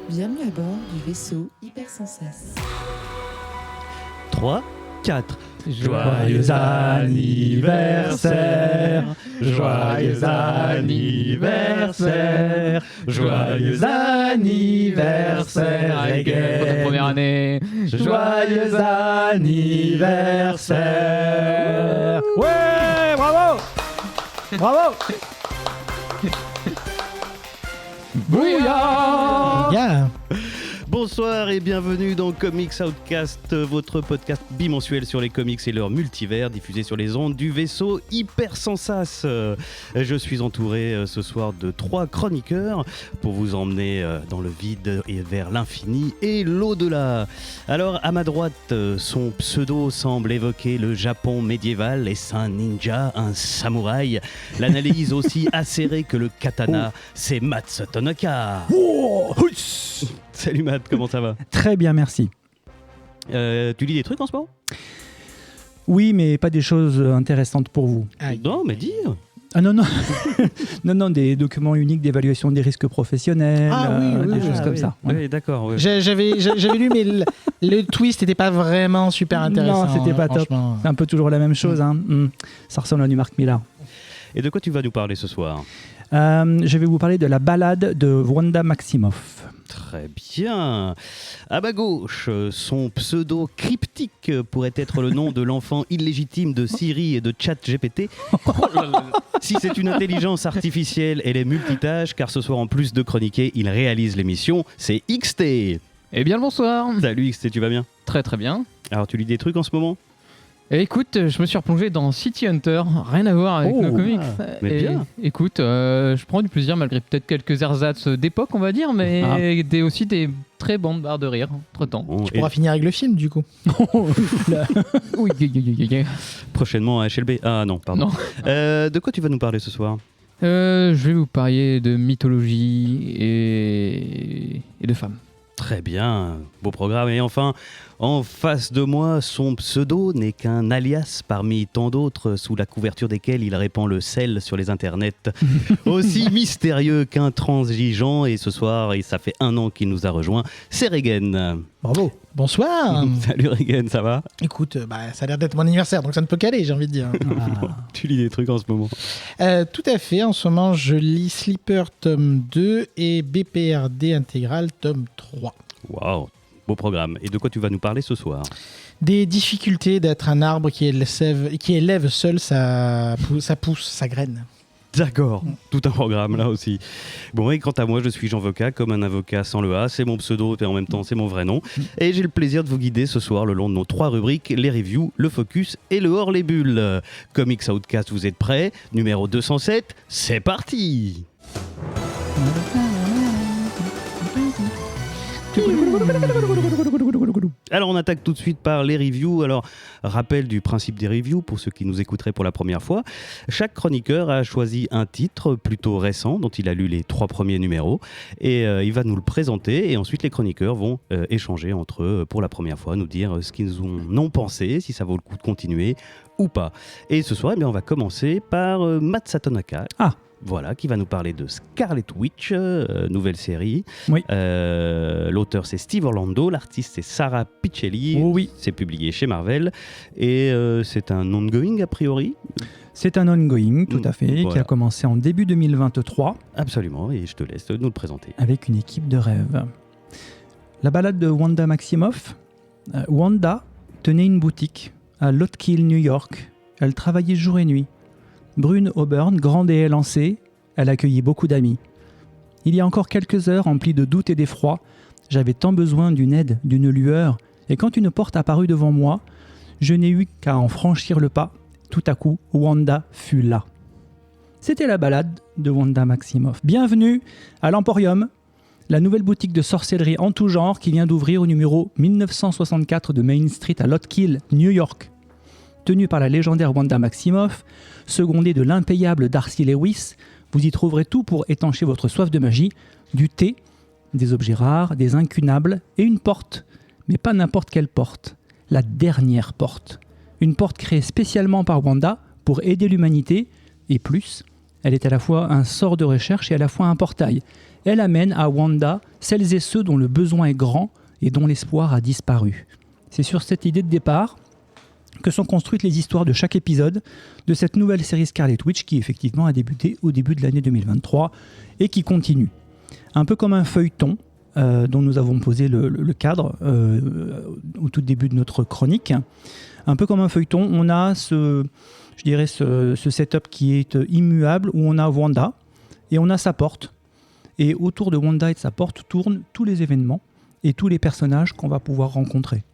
Bienvenue à bord du vaisseau Hypersensas. 3, 4. Joyeux anniversaire, joyeux anniversaire, joyeux anniversaire, Regen. Pour ta première année. Joyeux anniversaire. Ouais, bravo. Bravo. Bouillard. Yeah. Bonsoir et bienvenue dans Comics Outcast, votre podcast bimensuel sur les comics et leur multivers, diffusé sur les ondes du vaisseau Hypersensas. Je suis entouré ce soir de 3 chroniqueurs pour vous emmener dans le vide et vers l'infini et l'au-delà. Alors, à ma droite, son pseudo semble évoquer le Japon médiéval. Est-ce un ninja, un samouraï? L'analyse aussi acérée que le katana, c'est Mats Tanaka. Salut Matt, comment ça va? Très bien, merci. Tu lis des trucs en ce moment? Oui, mais pas des choses intéressantes pour vous. Non, mais dis. Ah non, non. non, des documents uniques d'évaluation des risques professionnels, des choses comme ça. Ouais. Oui, d'accord. Ouais. J'avais lu, mais le twist n'était pas vraiment super intéressant. Non, c'était pas top. C'est un peu toujours la même chose. Hein. Ça ressemble à du Mark Millar. Et de quoi tu vas nous parler ce soir? Je vais vous parler de la balade de Wanda Maximoff. Très bien. À ma gauche, son pseudo cryptique pourrait être le nom de l'enfant illégitime de Siri et de ChatGPT. Si c'est une intelligence artificielle, elle est multitâche, car ce soir, en plus de chroniquer, il réalise l'émission. C'est XT. Eh bien le bonsoir. Salut XT, tu vas bien? Très très bien. Alors, tu lis des trucs en ce moment? Et écoute, je me suis replongé dans City Hunter, rien à voir avec nos comics. mais Et bien. écoute, je prends du plaisir malgré peut-être quelques ersatz d'époque, on va dire, mais aussi des très bonnes barres de rire entre-temps. Bon, Tu pourras finir avec le film, du coup. Oui, prochainement à HLB. Ah non, pardon. Non. De quoi tu vas nous parler ce soir? Je vais vous parler de mythologie et de femmes. Très bien, beau programme. Et enfin, en face de moi, son pseudo n'est qu'un alias parmi tant d'autres sous la couverture desquels il répand le sel sur les internets. Aussi mystérieux qu'intransigeant. Et ce soir, et ça fait 1 an qu'il nous a rejoint, c'est Regen. Bravo. Bonsoir. Salut Regen, ça va? Écoute, ça a l'air d'être mon anniversaire, donc ça ne peut qu'aller, j'ai envie de dire. Tu lis des trucs en ce moment? Tout à fait. En ce moment, je lis Sleeper tome 2 et BPRD intégral tome 3. Waouh, beau programme. Et de quoi tu vas nous parler ce soir? Des difficultés d'être un arbre qui élève seul sa pousse, sa graine. D'accord, tout un programme là aussi. Bon, et quant à moi, je suis Jean Vocat, comme un avocat sans le A, c'est mon pseudo et en même temps c'est mon vrai nom. Et j'ai le plaisir de vous guider ce soir le long de nos 3 rubriques, les reviews, le focus et le hors les bulles. Comics Outcast, vous êtes prêts? Numéro 207, c'est parti! Alors on attaque tout de suite par les reviews. Alors rappel du principe des reviews pour ceux qui nous écouteraient pour la première fois. Chaque chroniqueur a choisi un titre plutôt récent dont il a lu les 3 premiers numéros et il va nous le présenter et ensuite les chroniqueurs vont échanger entre eux pour la première fois, nous dire ce qu'ils en ont pensé, si ça vaut le coup de continuer ou pas. Et ce soir, eh bien, on va commencer par Mats Tanaka. Voilà, qui va nous parler de Scarlet Witch, nouvelle série. Oui. L'auteur c'est Steve Orlando, l'artiste c'est Sarah Pichelli. Oh oui. C'est publié chez Marvel et c'est un ongoing a priori. C'est un ongoing, tout à fait, Voilà. qui a commencé en début 2023. Absolument, et je te laisse nous le présenter. Avec une équipe de rêve. La balade de Wanda Maximoff. Wanda tenait une boutique à Lottkill, New York. Elle travaillait jour et nuit. Brune Auburn, grande et élancée, elle accueillait beaucoup d'amis. Il y a encore quelques heures, emplies de doutes et d'effroi, j'avais tant besoin d'une aide, d'une lueur, et quand une porte apparut devant moi, je n'ai eu qu'à en franchir le pas. Tout à coup, Wanda fut là. C'était la balade de Wanda Maximoff. Bienvenue à l'Emporium, la nouvelle boutique de sorcellerie en tout genre qui vient d'ouvrir au numéro 1964 de Main Street à Lottkill, New York. Tenue par la légendaire Wanda Maximoff, secondée de l'impayable Darcy Lewis, vous y trouverez tout pour étancher votre soif de magie, du thé, des objets rares, des incunables et une porte. Mais pas n'importe quelle porte, la dernière porte. Une porte créée spécialement par Wanda pour aider l'humanité et plus. Elle est à la fois un sort de recherche et à la fois un portail. Elle amène à Wanda celles et ceux dont le besoin est grand et dont l'espoir a disparu. C'est sur cette idée de départ que sont construites les histoires de chaque épisode de cette nouvelle série Scarlet Witch qui effectivement a débuté au début de l'année 2023 et qui continue. Un peu comme un feuilleton dont nous avons posé le cadre au tout début de notre chronique. Un peu comme un feuilleton, on a ce setup qui est immuable où on a Wanda et on a sa porte. Et autour de Wanda et de sa porte tournent tous les événements et tous les personnages qu'on va pouvoir rencontrer.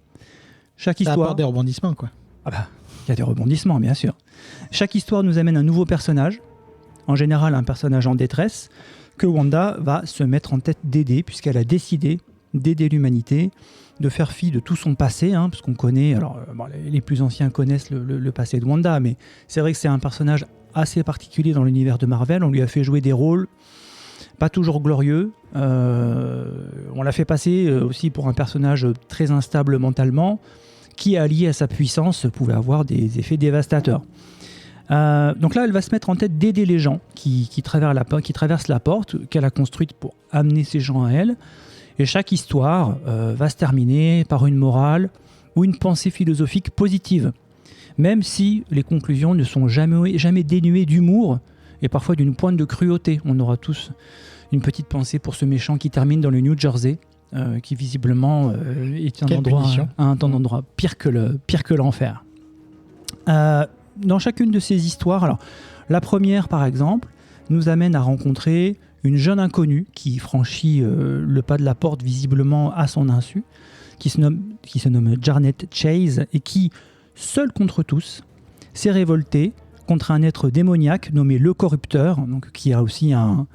Chaque histoire... Ça apporte des rebondissements, quoi. Ah bah, il y a des rebondissements, bien sûr. Chaque histoire nous amène un nouveau personnage, en général un personnage en détresse, que Wanda va se mettre en tête d'aider, puisqu'elle a décidé d'aider l'humanité, de faire fi de tout son passé, parce qu'on connaît, les plus anciens connaissent le passé de Wanda, mais c'est vrai que c'est un personnage assez particulier dans l'univers de Marvel. On lui a fait jouer des rôles pas toujours glorieux. On l'a fait passer aussi pour un personnage très instable mentalement, qui, allié à sa puissance, pouvait avoir des effets dévastateurs. Donc là, elle va se mettre en tête d'aider les gens qui traversent la porte qu'elle a construite pour amener ces gens à elle. Et chaque histoire va se terminer par une morale ou une pensée philosophique positive, même si les conclusions ne sont jamais dénuées d'humour et parfois d'une pointe de cruauté. On aura tous une petite pensée pour ce méchant qui termine dans le New Jersey, qui visiblement est un endroit pire que l'enfer. Dans chacune de ces histoires, alors, la première par exemple, nous amène à rencontrer une jeune inconnue qui franchit le pas de la porte visiblement à son insu, qui se nomme Janet Chase et qui, seule contre tous, s'est révoltée contre un être démoniaque nommé le Corrupteur, donc, qui a aussi un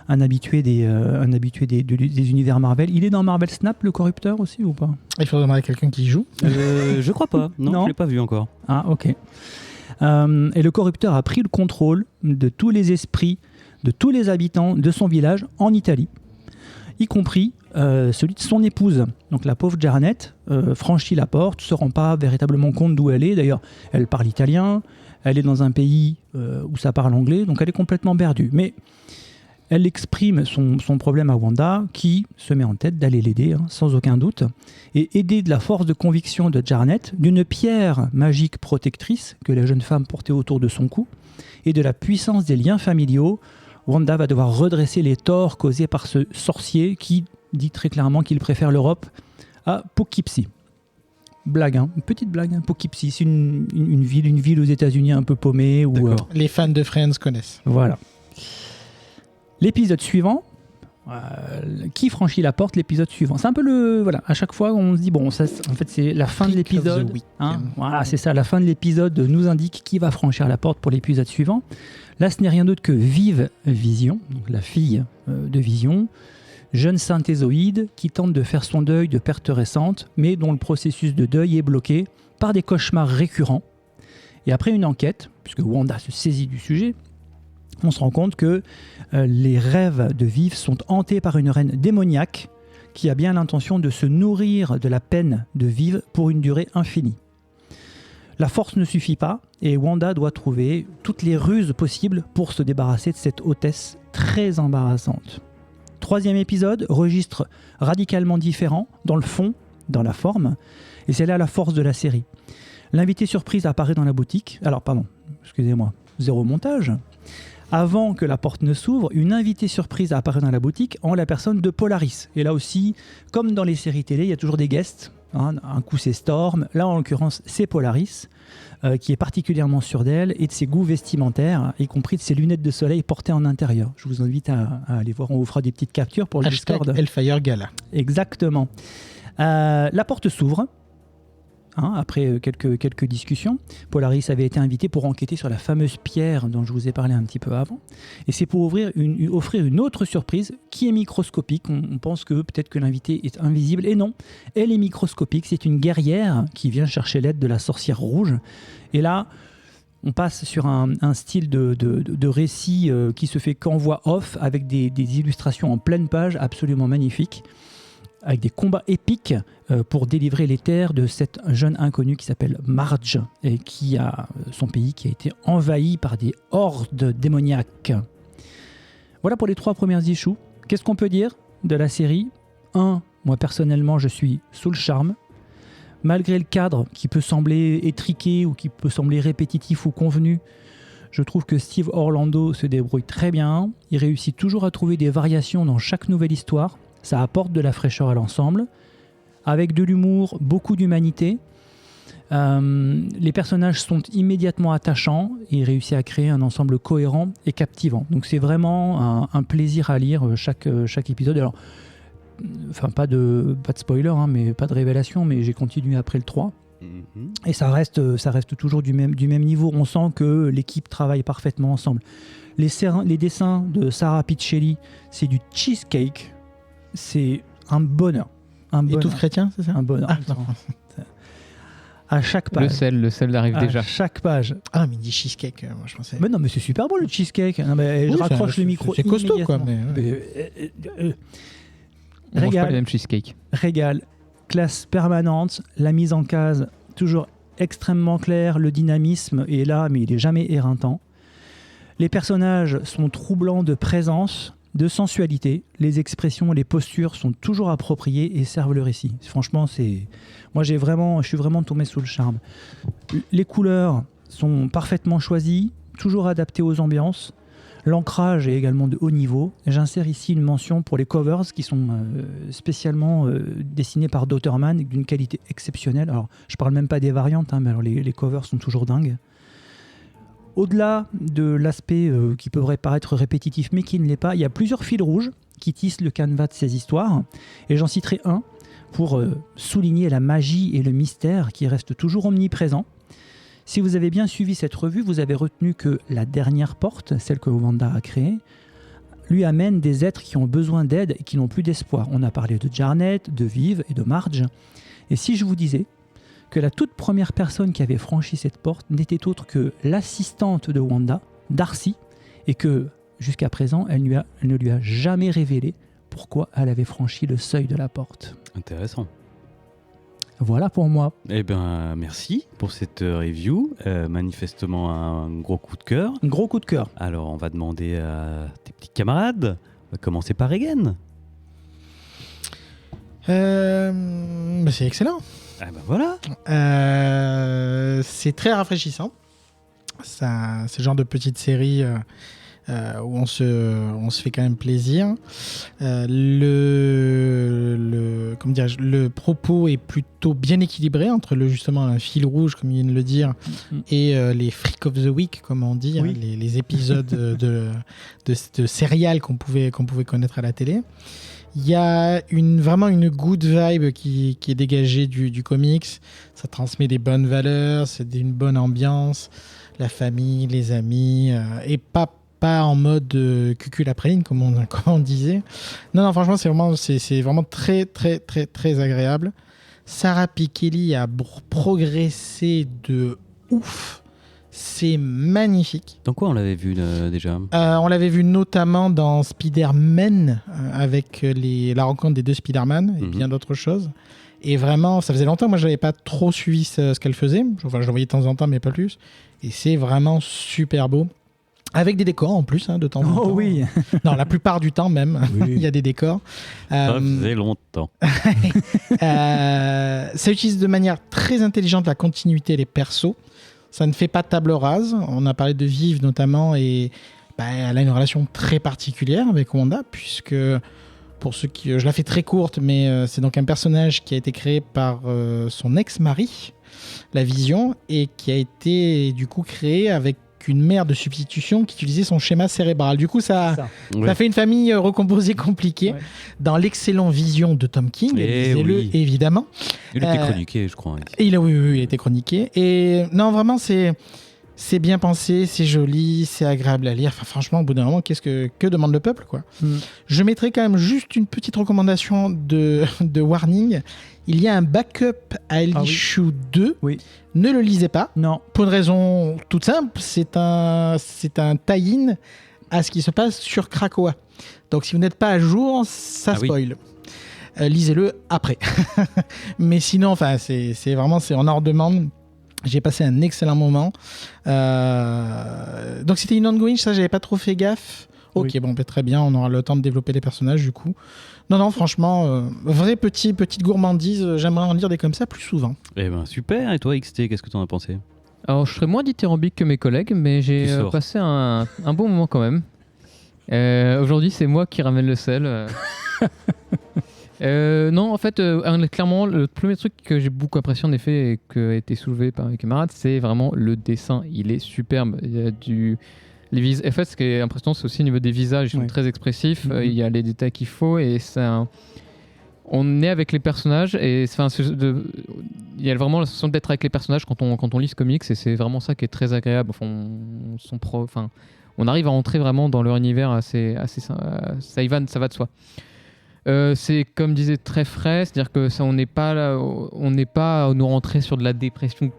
habitué des univers Marvel. Il est dans Marvel Snap, le Corrupteur aussi, ou pas ? Il faudrait demander à quelqu'un qui y joue. Je crois pas. Non, je ne l'ai pas vu encore. Ah, ok. Et le Corrupteur a pris le contrôle de tous les esprits, de tous les habitants de son village en Italie, y compris celui de son épouse. Donc la pauvre Janet franchit la porte, ne se rend pas véritablement compte d'où elle est. D'ailleurs, elle parle italien, elle est dans un pays où ça parle anglais, donc elle est complètement perdue. Mais elle exprime son problème à Wanda, qui se met en tête d'aller l'aider, sans aucun doute, et aidée de la force de conviction de Janet, d'une pierre magique protectrice que la jeune femme portait autour de son cou, et de la puissance des liens familiaux, Wanda va devoir redresser les torts causés par ce sorcier qui dit très clairement qu'il préfère l'Europe à Poughkeepsie. Blague, une petite blague. Poughkeepsie, c'est une ville aux États-Unis un peu paumée. Les fans de Friends connaissent. Voilà. L'épisode suivant, qui franchit la porte, l'épisode suivant. C'est un peu à chaque fois on se dit, en fait c'est la fin de l'épisode. Voilà, c'est ça, la fin de l'épisode nous indique qui va franchir la porte pour l'épisode suivant. Là, ce n'est rien d'autre que Vive Vision, donc la fille de Vision, jeune synthézoïde qui tente de faire son deuil de pertes récentes, mais dont le processus de deuil est bloqué par des cauchemars récurrents. Et après une enquête, puisque Wanda se saisit du sujet, on se rend compte que les rêves de Vive sont hantés par une reine démoniaque qui a bien l'intention de se nourrir de la peine de Vive pour une durée infinie. La force ne suffit pas et Wanda doit trouver toutes les ruses possibles pour se débarrasser de cette hôtesse très embarrassante. Troisième épisode, registre radicalement différent dans le fond, dans la forme, et c'est là la force de la série. L'invité surprise apparaît dans la boutique. Alors, pardon, excusez-moi, zéro montage. Avant que la porte ne s'ouvre, une invitée surprise apparaît dans la boutique en la personne de Polaris. Et là aussi, comme dans les séries télé, il y a toujours des guests. Un coup c'est Storm, là en l'occurrence c'est Polaris, qui est particulièrement sûre d'elle et de ses goûts vestimentaires, y compris de ses lunettes de soleil portées en intérieur. Je vous invite à aller voir, on vous fera des petites captures pour le Discord. Hellfire Gala. Exactement. La porte s'ouvre. Après quelques discussions, Polaris avait été invité pour enquêter sur la fameuse pierre dont je vous ai parlé un petit peu avant. Et c'est pour offrir une autre surprise qui est microscopique. On pense que peut-être que l'invité est invisible. Et non, elle est microscopique. C'est une guerrière qui vient chercher l'aide de la sorcière rouge. Et là, on passe sur un style de récit qui se fait qu'en voix off avec des illustrations en pleine page absolument magnifiques. avec des combats épiques pour délivrer les terres de cette jeune inconnue qui s'appelle Marge et qui a son pays qui a été envahi par des hordes démoniaques. Voilà pour les 3 premières issues. Qu'est-ce qu'on peut dire de la série ? 1, moi personnellement, je suis sous le charme. Malgré le cadre qui peut sembler étriqué ou qui peut sembler répétitif ou convenu, je trouve que Steve Orlando se débrouille très bien. Il réussit toujours à trouver des variations dans chaque nouvelle histoire. Ça apporte de la fraîcheur à l'ensemble. Avec de l'humour, beaucoup d'humanité. Les personnages sont immédiatement attachants et il réussit à créer un ensemble cohérent et captivant. Donc c'est vraiment un plaisir à lire chaque épisode. Alors, enfin, pas de spoiler, hein, mais pas de révélation, mais j'ai continué après le 3. Et ça reste toujours du même niveau. On sent que l'équipe travaille parfaitement ensemble. Les dessins de Sarah Pichelli, c'est du cheesecake. C'est un bonheur. Et tout chrétien, c'est ça ? Un bonheur. Ah, non. À chaque page. Le sel arrive déjà. À chaque page. Ah, mais il dit cheesecake, moi je pensais. Mais non, mais c'est super bon le cheesecake. Non, mais Oui, je raccroche le micro. C'est costaud, quoi. immédiatement. Mais... On mange pas Régal. les mêmes cheesecake. Régal, classe permanente, la mise en case toujours extrêmement claire, le dynamisme est là, mais il n'est jamais éreintant. Les personnages sont troublants de présence, de sensualité, les expressions, les postures sont toujours appropriées et servent le récit. Franchement, moi je suis vraiment tombé sous le charme. Les couleurs sont parfaitement choisies, toujours adaptées aux ambiances. L'ancrage est également de haut niveau. J'insère ici une mention pour les covers qui sont spécialement dessinés par Dauterman d'une qualité exceptionnelle. Alors, je parle même pas des variantes, hein, mais alors les covers sont toujours dingues. Au-delà de l'aspect qui pourrait paraître répétitif, mais qui ne l'est pas, il y a plusieurs fils rouges qui tissent le canevas de ces histoires. Et j'en citerai un pour souligner la magie et le mystère qui restent toujours omniprésents. Si vous avez bien suivi cette revue, vous avez retenu que la dernière porte, celle que Wanda a créée, lui amène des êtres qui ont besoin d'aide et qui n'ont plus d'espoir. On a parlé de Jarnette, de Viv et de Marge. Et si je vous disais que la toute première personne qui avait franchi cette porte n'était autre que l'assistante de Wanda, Darcy, et que jusqu'à présent, elle ne lui a jamais révélé pourquoi elle avait franchi le seuil de la porte. Intéressant. Voilà pour moi. Eh bien, merci pour cette review. Manifestement, un gros coup de cœur. Un gros coup de cœur. Alors, on va demander à tes petits camarades. On va commencer par Egan. C'est excellent. Ah ben voilà. C'est très rafraîchissant. Ça, c'est le genre de petite série où on se fait quand même plaisir. Le propos est plutôt bien équilibré entre justement un fil rouge, comme il vient de le dire, et les Freak of the Week, comme on dit, Oui. hein, les épisodes de serial qu'on pouvait connaître à la télé. Il y a vraiment une good vibe qui est dégagée du comics. Ça transmet des bonnes valeurs, c'est une bonne ambiance, la famille, les amis, et pas en mode cucul après ligne, comme on disait. Non, franchement, c'est vraiment très, très, très, très agréable. Sarah Pichelli a progressé de ouf. C'est magnifique. Dans quoi on l'avait vu déjà On l'avait vu notamment dans Spider-Man, avec la rencontre des 2 Spider-Man et bien d'autres choses. Et vraiment, ça faisait longtemps, moi je n'avais pas trop suivi ce qu'elle faisait. Enfin, je le voyais de temps en temps, mais pas plus. Et c'est vraiment super beau. Avec des décors en plus, de temps en temps. Oh oui. Non, la plupart du temps même, il y a des décors. Ça faisait longtemps. Ça utilise de manière très intelligente la continuité des persos. Ça ne fait pas table rase. On a parlé de Viv notamment, et elle a une relation très particulière avec Wanda, puisque, pour ceux qui... Je la fais très courte, mais c'est donc un personnage qui a été créé par son ex-mari, la Vision, et qui a été du coup créé avec une mère de substitution qui utilisait son schéma cérébral. Du coup, ça fait une famille recomposée compliquée, dans l'excellent Vision de Tom King, disez-le, évidemment. Il était chroniqué, je crois. Oui, il a été chroniqué. Et non, vraiment, c'est bien pensé, c'est joli, c'est agréable à lire. Enfin, franchement, au bout d'un moment, que demande le peuple, quoi. Je mettrai quand même juste une petite recommandation de warning. Il y a un backup à l'issue 2. Oui. Ne le lisez pas. Non. Pour une raison toute simple, c'est un tie-in à ce qui se passe sur Krakoa. Donc si vous n'êtes pas à jour, ça spoil. lisez-le après. Mais sinon, enfin, c'est vraiment, on en redemande. J'ai passé un excellent moment. Donc c'était une ongoing, ça j'avais pas trop fait gaffe. Ok, Oui. bon, très bien, on aura le temps de développer les personnages du coup. Non, franchement, vraie petite gourmandise, j'aimerais en lire des comme ça plus souvent. Eh ben super, et toi XT, qu'est-ce que t'en as pensé? Alors, je serais moins dithyrambique que mes collègues, mais j'ai Tu sors. passé un bon moment quand même. Aujourd'hui, c'est moi qui ramène le sel. Non, en fait, clairement, le premier truc que j'ai beaucoup apprécié en effet et qui a été soulevé par mes camarades, c'est vraiment le dessin. Il est superbe. Il y a en fait, ce qui est impressionnant, c'est aussi au niveau des visages, ils sont Ouais. très expressifs. Mhm. Il y a les détails qu'il faut et on est avec les personnages et il y a vraiment la sensation d'être avec les personnages quand on lit ce comics et c'est vraiment ça qui est très agréable. Enfin, on arrive à entrer vraiment dans leur univers assez ça va de soi. C'est comme disait très frais, c'est-à-dire que ça, on n'est pas à nous rentrer sur de la dépression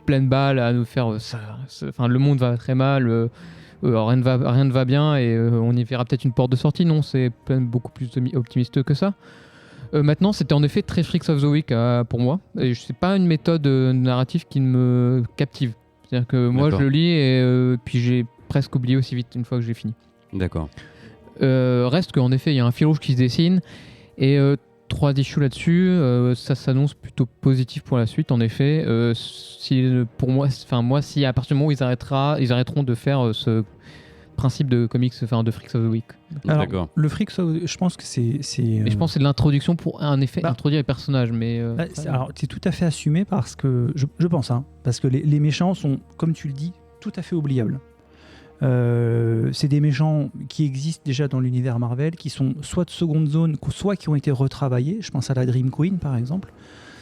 pleine balle, à nous faire enfin le monde va très mal, rien ne va bien et on y verra peut-être une porte de sortie. Non, c'est beaucoup plus optimiste que ça. Maintenant, c'était en effet très Freaks of the Week pour moi. Et c'est pas une méthode narrative qui me captive. C'est-à-dire que moi, D'accord. je le lis et puis j'ai presque oublié aussi vite une fois que j'ai fini. D'accord. Reste qu'en effet, il y a un fil rouge qui se dessine et 3 issues là-dessus. Ça s'annonce plutôt positif pour la suite. En effet, pour moi, si à partir du moment où ils arrêteront de faire ce principe de comics, de Freaks of the Week. Alors, D'accord. le Freaks, je pense que c'est. Mais je pense que c'est de l'introduction pour en effet introduire les personnages. Mais Alors, c'est tout à fait assumé parce que. Je pense, hein, parce que les méchants sont, comme tu le dis, tout à fait oubliables. C'est des méchants qui existent déjà dans l'univers Marvel, qui sont soit de seconde zone, soit qui ont été retravaillés. Je pense à la Dream Queen, par exemple.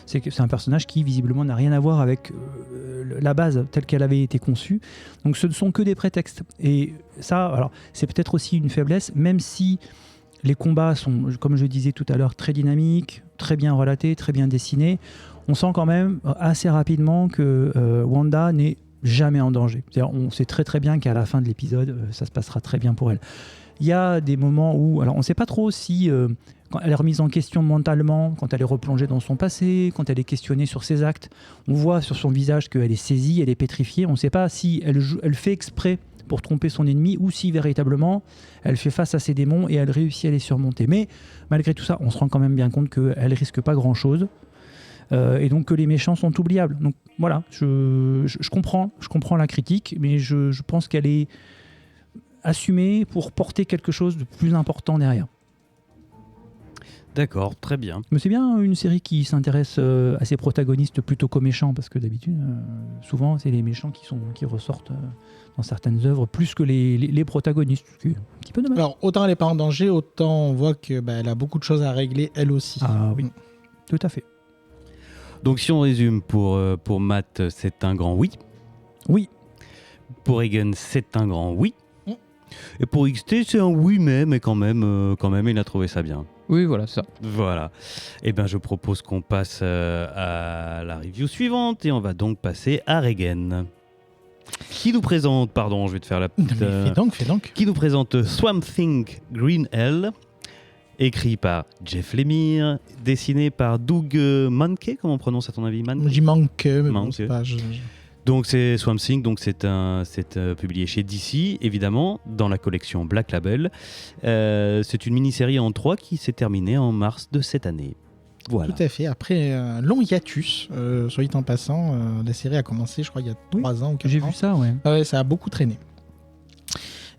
C'est un personnage qui, visiblement, n'a rien à voir avec la base telle qu'elle avait été conçue. Donc, ce ne sont que des prétextes. Et ça, alors, c'est peut-être aussi une faiblesse, même si les combats sont, comme je disais tout à l'heure, très dynamiques, très bien relatés, très bien dessinés. On sent quand même assez rapidement que Wanda n'est jamais en danger. C'est-à-dire, on sait très très bien qu'à la fin de l'épisode, ça se passera très bien pour elle. Il y a des moments où, alors on ne sait pas trop si quand elle est remise en question mentalement, quand elle est replongée dans son passé, quand elle est questionnée sur ses actes, on voit sur son visage qu'elle est saisie, elle est pétrifiée. On ne sait pas si elle fait exprès pour tromper son ennemi ou si véritablement elle fait face à ses démons et elle réussit à les surmonter. Mais malgré tout ça, on se rend quand même bien compte qu'elle risque pas grand-chose. Et donc que les méchants sont oubliables. Donc voilà, je comprends la critique, mais je pense qu'elle est assumée pour porter quelque chose de plus important derrière. D'accord, très bien. Mais c'est bien une série qui s'intéresse à ses protagonistes plutôt qu'aux méchants, parce que d'habitude, souvent, c'est les méchants qui ressortent dans certaines œuvres plus que les protagonistes. Ce qui est un petit peu dommage. Alors, autant elle n'est pas en danger, autant on voit que elle a beaucoup de choses à régler, elle aussi. Ah oui, tout à fait. Donc si on résume, pour Matt, c'est un grand oui. Oui. Pour Egan, c'est un grand oui. Mm. Et pour XT, c'est un oui, mais quand même, il a trouvé ça bien. oui, voilà, ça. Voilà. Eh bien, je propose qu'on passe à la review suivante et on va donc passer à Regan. Qui nous présente, pardon, je vais te faire la petite... Mais fais donc. Qui nous présente Swamp Thing Green Hell, écrit par Jeff Lemire, dessiné par Doug Mahnke, comment on prononce à ton avis, Mahnke? J'y manque, mais bon, Manque. c'est pas... Donc c'est Swamp Thing, donc c'est publié chez DC, évidemment, dans la collection Black Label. C'est une mini-série en 3 qui s'est terminée en mars de cette année. Voilà. Tout à fait. Après un long hiatus, soit dit en passant, la série a commencé, je crois, il y a 3 ans ou 4 J'ai ans. vu ça, ouais. Ah ouais, ça a beaucoup traîné.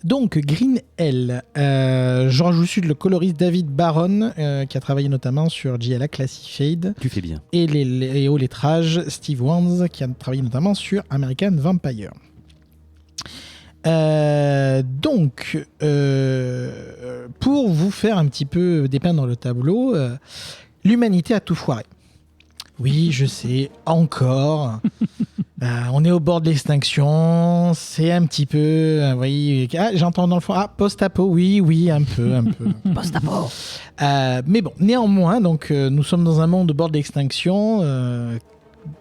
Donc, Green Hell. Je rajoute le coloriste David Baron, qui a travaillé notamment sur JLA Classified, Tu fais bien. et au lettrage Steve Wands, qui a travaillé notamment sur American Vampire. Donc, pour vous faire un petit peu dépeindre le tableau, l'humanité a tout foiré. Oui, je sais, encore. On est au bord de l'extinction. C'est un petit peu... vous voyez, j'entends dans le fond. Post-apo, oui, un peu. Post-apo. Mais bon, néanmoins, donc, nous sommes dans un monde au bord de l'extinction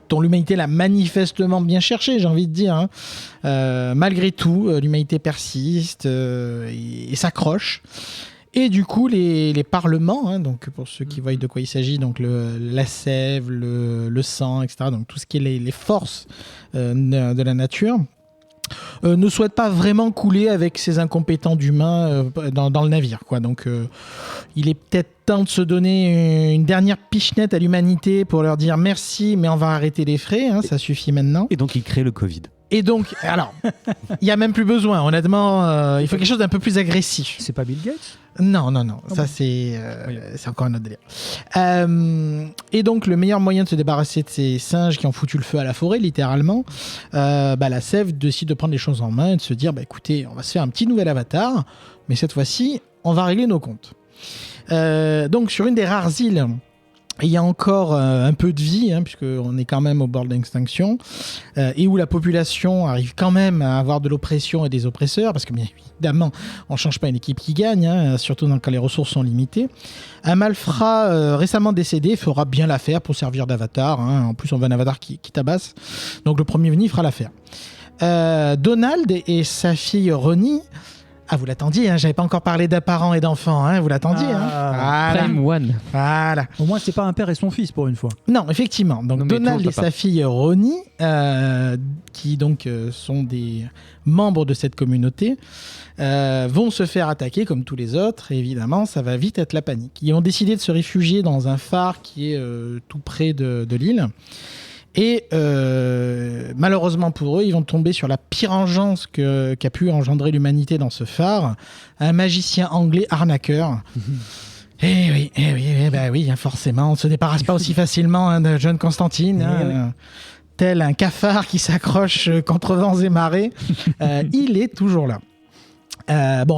dont l'humanité l'a manifestement bien cherché, j'ai envie de dire. Malgré tout, l'humanité persiste et s'accroche. Et du coup, les parlements, hein, donc pour ceux qui voient de quoi il s'agit, donc la sève, le sang, etc., donc tout ce qui est les forces de la nature, ne souhaite pas vraiment couler avec ces incompétents d'humains dans le navire, quoi. Donc, il est peut-être temps de se donner une dernière pichenette à l'humanité pour leur dire merci, mais on va arrêter les frais, hein, ça suffit maintenant. Et donc il crée le Covid. Et donc, alors, il n'y a même plus besoin, honnêtement, il faut quelque chose d'un peu plus agressif. C'est pas Bill Gates? Non, ça c'est encore un autre délire. Et donc le meilleur moyen de se débarrasser de ces singes qui ont foutu le feu à la forêt, littéralement, la sève décide de prendre les choses en main et de se dire, écoutez, on va se faire un petit nouvel avatar, mais cette fois-ci, on va régler nos comptes. Donc sur une des rares îles, il y a encore un peu de vie, hein, puisqu'on est quand même au bord de l'extinction, et où la population arrive quand même à avoir de l'oppression et des oppresseurs, parce que bien évidemment, on ne change pas une équipe qui gagne, hein, surtout quand les ressources sont limitées. Un malfrat récemment décédé fera bien l'affaire pour servir d'avatar. Hein. En plus, on veut un avatar qui tabasse. Donc le premier venu fera l'affaire. Donald et sa fille Ronnie. Ah, vous l'attendiez, hein, j'avais pas encore parlé d'apparents et d'enfants, hein, vous l'attendiez. Voilà. Prime One. Voilà. Au moins, c'est pas un père et son fils pour une fois. Non, effectivement. Donc Non, mais Donald toujours et sa fille Ronnie, qui donc sont des membres de cette communauté, vont se faire attaquer comme tous les autres. Et évidemment, ça va vite être la panique. Ils ont décidé de se réfugier dans un phare qui est tout près de l'île. Et malheureusement pour eux, ils vont tomber sur la pire engeance qu'a pu engendrer l'humanité dans ce phare, un magicien anglais arnaqueur. Eh oui, forcément, on ne se débarrasse pas aussi facilement de John Constantine, tel un cafard qui s'accroche contre vents et marées. Il est toujours là.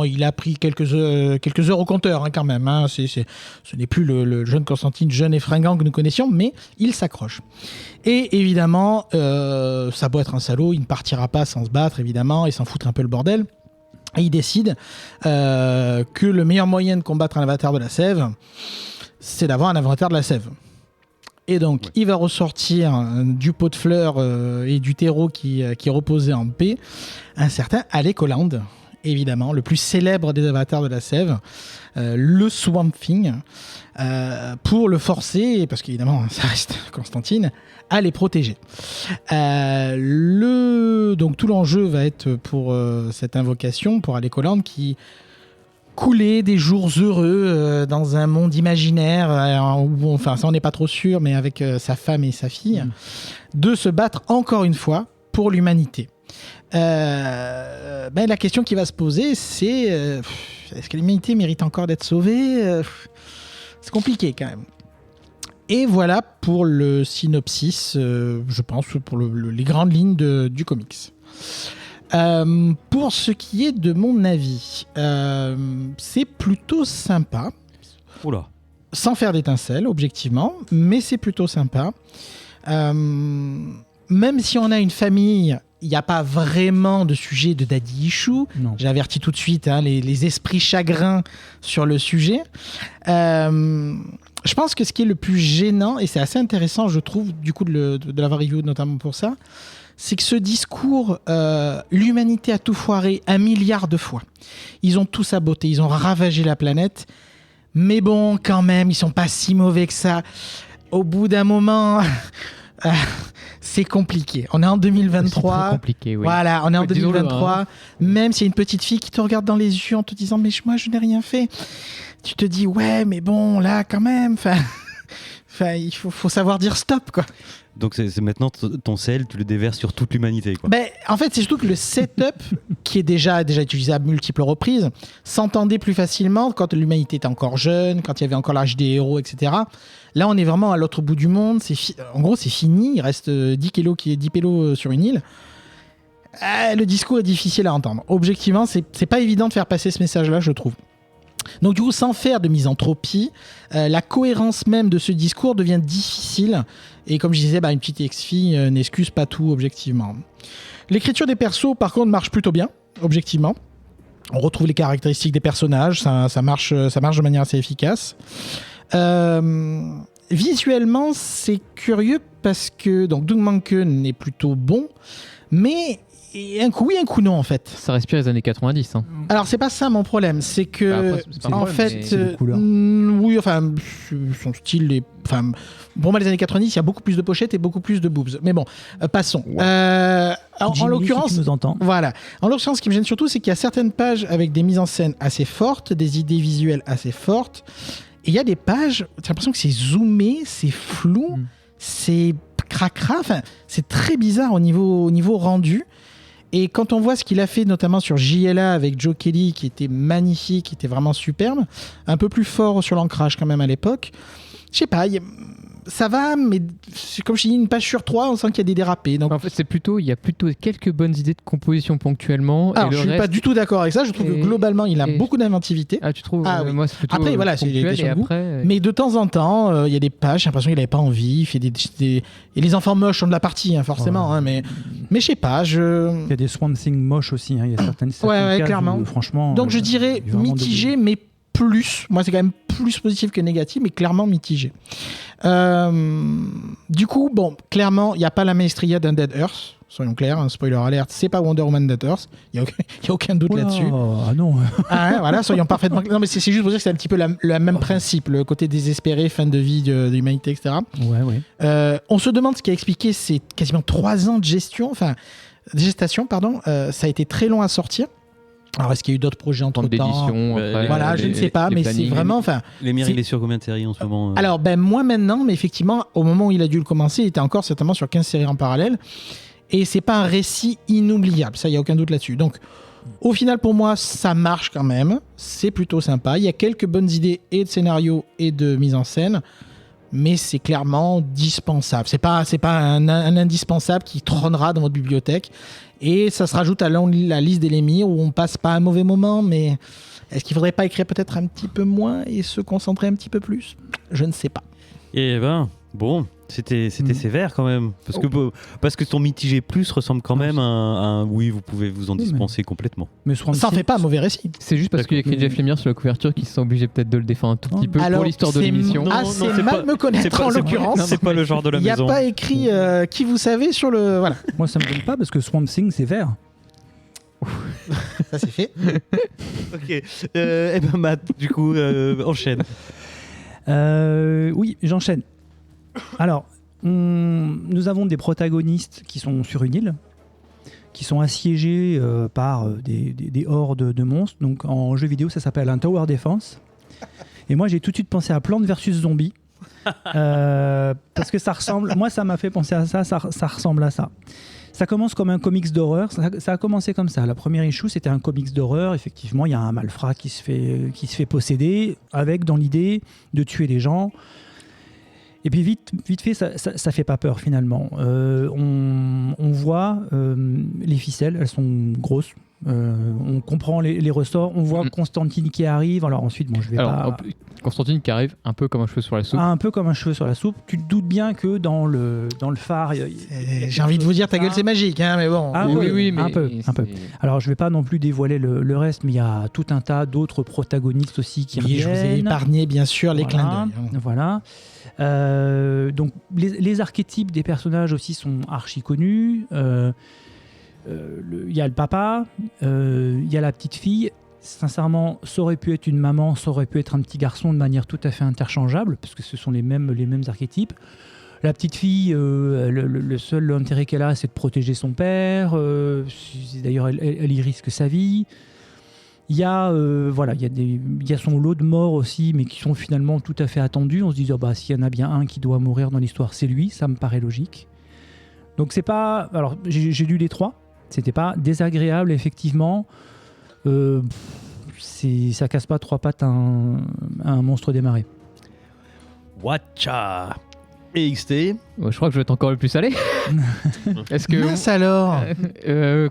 Il a pris quelques heures au compteur, hein, quand même. Hein. Ce n'est plus le jeune Constantine, jeune et fringant que nous connaissions, mais il s'accroche. Et évidemment, ça doit être un salaud, il ne partira pas sans se battre, évidemment, et s'en foutre un peu le bordel. Et il décide que le meilleur moyen de combattre un avatar de la sève, c'est d'avoir un avatar de la sève. Et donc, il va ressortir du pot de fleurs et du terreau qui reposait en paix, un certain Alec Holland. Évidemment, le plus célèbre des avatars de la sève, le Swamp Thing, pour le forcer, parce qu'évidemment, ça reste Constantine, à les protéger. Donc, tout l'enjeu va être pour cette invocation, pour Alec Holland, qui couler des jours heureux dans un monde imaginaire, où, ça on n'est pas trop sûr, mais avec sa femme et sa fille, de se battre encore une fois pour l'humanité. La question qui va se poser, c'est est-ce que l'humanité mérite encore d'être sauvée? C'est compliqué quand même. Et voilà pour le synopsis, je pense, pour les grandes lignes du comics. Pour ce qui est de mon avis, c'est plutôt sympa. Oula. Sans faire d'étincelles, objectivement, mais c'est plutôt sympa. Même si on a une famille, il n'y a pas vraiment de sujet de daddy issue. Non. J'avertis tout de suite les esprits chagrins sur le sujet. Je pense que ce qui est le plus gênant, et c'est assez intéressant, je trouve, du coup, de l'avoir review notamment pour ça, c'est que ce discours, l'humanité a tout foiré 1 milliard de fois. Ils ont tout saboté, ils ont ravagé la planète. Mais bon, quand même, ils sont pas si mauvais que ça. Au bout d'un moment... c'est compliqué. On est en 2023. C'est très compliqué, oui. Voilà, on est en 2023. Hein. Même s'il y a une petite fille qui te regarde dans les yeux en te disant mais moi je n'ai rien fait, tu te dis ouais mais bon là quand même. Il faut savoir dire stop quoi. Donc c'est maintenant ton sel, tu le déverses sur toute l'humanité quoi. En fait c'est surtout que le setup qui est déjà utilisé à multiples reprises s'entendait plus facilement quand l'humanité était encore jeune, quand il y avait encore l'âge des héros, etc. Là on est vraiment à l'autre bout du monde, en gros c'est fini, il reste 10 pélos sur une île. Le discours est difficile à entendre. Objectivement c'est pas évident de faire passer ce message là je trouve. Donc du coup, sans faire de misanthropie, la cohérence même de ce discours devient difficile. Et comme je disais, une petite ex-fille n'excuse pas tout objectivement. L'écriture des persos, par contre, marche plutôt bien, objectivement. On retrouve les caractéristiques des personnages, ça marche de manière assez efficace. Visuellement, c'est curieux parce que donc Doug Mahnken est plutôt bon, mais et un coup oui, un coup non en fait. Ça respire les années 90. Hein. Alors c'est pas ça mon problème, c'est que Bah, après, c'est pas un en problème, fait, mais- c'est les couleurs. oui, enfin son style est, enfin pour moi les années 90, il y a beaucoup plus de pochettes et beaucoup plus de boobs. Mais bon, passons. En Jimmy, l'occurrence, si tu nous entends. voilà. En l'occurrence, ce qui me gêne surtout, c'est qu'il y a certaines pages avec des mises en scène assez fortes, des idées visuelles assez fortes, et il y a des pages, j'ai l'impression que c'est zoomé, c'est flou, c'est cracra, enfin c'est très bizarre au niveau rendu. Et quand on voit ce qu'il a fait notamment sur JLA avec Joe Kelly, qui était magnifique, qui était vraiment superbe, un peu plus fort sur l'ancrage quand même à l'époque, je sais pas, ça va, mais c'est comme je dis, une page sur 3, on sent qu'il y a des dérapés. Donc, En fait, il y a plutôt quelques bonnes idées de composition ponctuellement. alors, et le je suis reste... pas du tout d'accord avec ça, je trouve que globalement, il a beaucoup d'inventivité. Ah, tu trouves Ah oui. Moi, c'est plutôt Après, voilà, c'est des ponctuel, questions et de goût. après, Mais de temps en temps, il y a des pages, j'ai l'impression qu'il n'avait pas envie. Il fait et les enfants moches sont de la partie, hein, forcément. Ouais. Hein, mais je sais pas. Il y a des Swamp Thing moches aussi. Hein. Il y a certaines Ouais, cases clairement. où, franchement. Donc je dirais il y a vraiment mitigé, mais plus. Moi, c'est quand même plus positif que négatif, mais clairement mitigé. Du coup, bon, clairement, il n'y a pas la maestria d'Undead Earth. Soyons clairs, un spoiler alert, c'est pas Wonder Woman Dead Earth. Il n'y a aucun doute Oula, là-dessus. Ah non. Ah ouais, voilà, soyons parfaitement. Non, mais c'est juste pour dire que c'est un petit peu le même principe, le côté désespéré, fin de vie de l'humanité, etc. Ouais. On se demande ce qui a expliqué ces quasiment 3 ans de gestation, ça a été très long à sortir. Alors, est-ce qu'il y a eu d'autres projets entre temps temps d'édition. Bah, après, Voilà, je ne sais pas, les mais c'est plannings. vraiment. Enfin, L'émir, c'est- il est sur combien de séries en ce moment alors, moi maintenant, mais effectivement, au moment où il a dû le commencer, il était encore certainement sur 15 séries en parallèle. Et c'est pas un récit inoubliable, ça, il n'y a aucun doute là-dessus. Donc, au final, pour moi, ça marche quand même. C'est plutôt sympa. Il y a quelques bonnes idées et de scénario et de mise en scène. Mais c'est clairement dispensable. C'est pas un indispensable qui trônera dans votre bibliothèque. Et ça se rajoute à la liste des Lemire où on passe pas un mauvais moment, mais est-ce qu'il faudrait pas écrire peut-être un petit peu moins et se concentrer un petit peu plus ? Je ne sais pas. Eh ben, bon, c'était sévère quand même. Parce que ton mitigé plus ressemble quand même à un oui, vous pouvez vous en dispenser complètement. Mais Swamp Ça en Thing- fait pas un mauvais récit. C'est juste parce qu'il y a écrit Jeff Lemire sur la couverture qu'ils sont obligés peut-être de le défendre un tout petit peu Alors, pour l'histoire de c'est l'émission. Non, assez c'est mal pas- me connaître en l'occurrence. C'est pas le genre de la Il n'y a maison. pas écrit qui vous savez sur le. Voilà, Moi, ça me donne pas parce que Swamp Thing, c'est vert. ça c'est fait. Ok. Eh ben, Matt, du coup, enchaîne. Oui, j'enchaîne. Alors, nous avons des protagonistes qui sont sur une île, qui sont assiégés par des hordes de monstres. Donc, en jeu vidéo, ça s'appelle un Tower Defense. Et moi, j'ai tout de suite pensé à Plants vs Zombies. Parce que ça ressemble. Moi, ça m'a fait penser à ça. Ça ressemble à ça. Ça commence comme un comics d'horreur. Ça a commencé comme ça. La première issue, c'était un comics d'horreur. Effectivement, il y a un malfrat qui se fait posséder, avec dans l'idée de tuer les gens. Et puis vite fait, ça fait pas peur finalement. On voit les ficelles, elles sont grosses. On comprend les ressorts. On voit Constantine qui arrive. Alors ensuite, bon, je vais pas. Constantine qui arrive un peu comme un cheveu sur la soupe. Un peu comme un cheveu sur la soupe. Tu te doutes bien que dans le phare. J'ai envie de vous dire, ta gueule, c'est magique, hein, mais bon. Ah, oui, mais un peu. Alors, je vais pas non plus dévoiler le reste, mais il y a tout un tas d'autres protagonistes aussi qui Oui, je vous ai reviennent. épargné, bien sûr, les Voilà, clins d'œil. Voilà. Donc, les archétypes des personnages aussi sont archi connus. Il y a le papa, il y a la petite fille. Sincèrement, ça aurait pu être une maman, ça aurait pu être un petit garçon de manière tout à fait interchangeable, parce que ce sont les mêmes archétypes. La petite fille, le seul intérêt qu'elle a, c'est de protéger son père. D'ailleurs, elle y risque sa vie. Il y a son lot de morts aussi, mais qui sont finalement tout à fait attendus. On se dit, s'il y en a bien un qui doit mourir dans l'histoire, c'est lui. Ça me paraît logique. Donc c'est pas... Alors, j'ai lu les 3. C'était pas désagréable, effectivement. Ça casse pas 3 pattes à un monstre des marais. Watcha EXT. Je crois que je vais être encore le plus salé. Est-ce que Mince alors.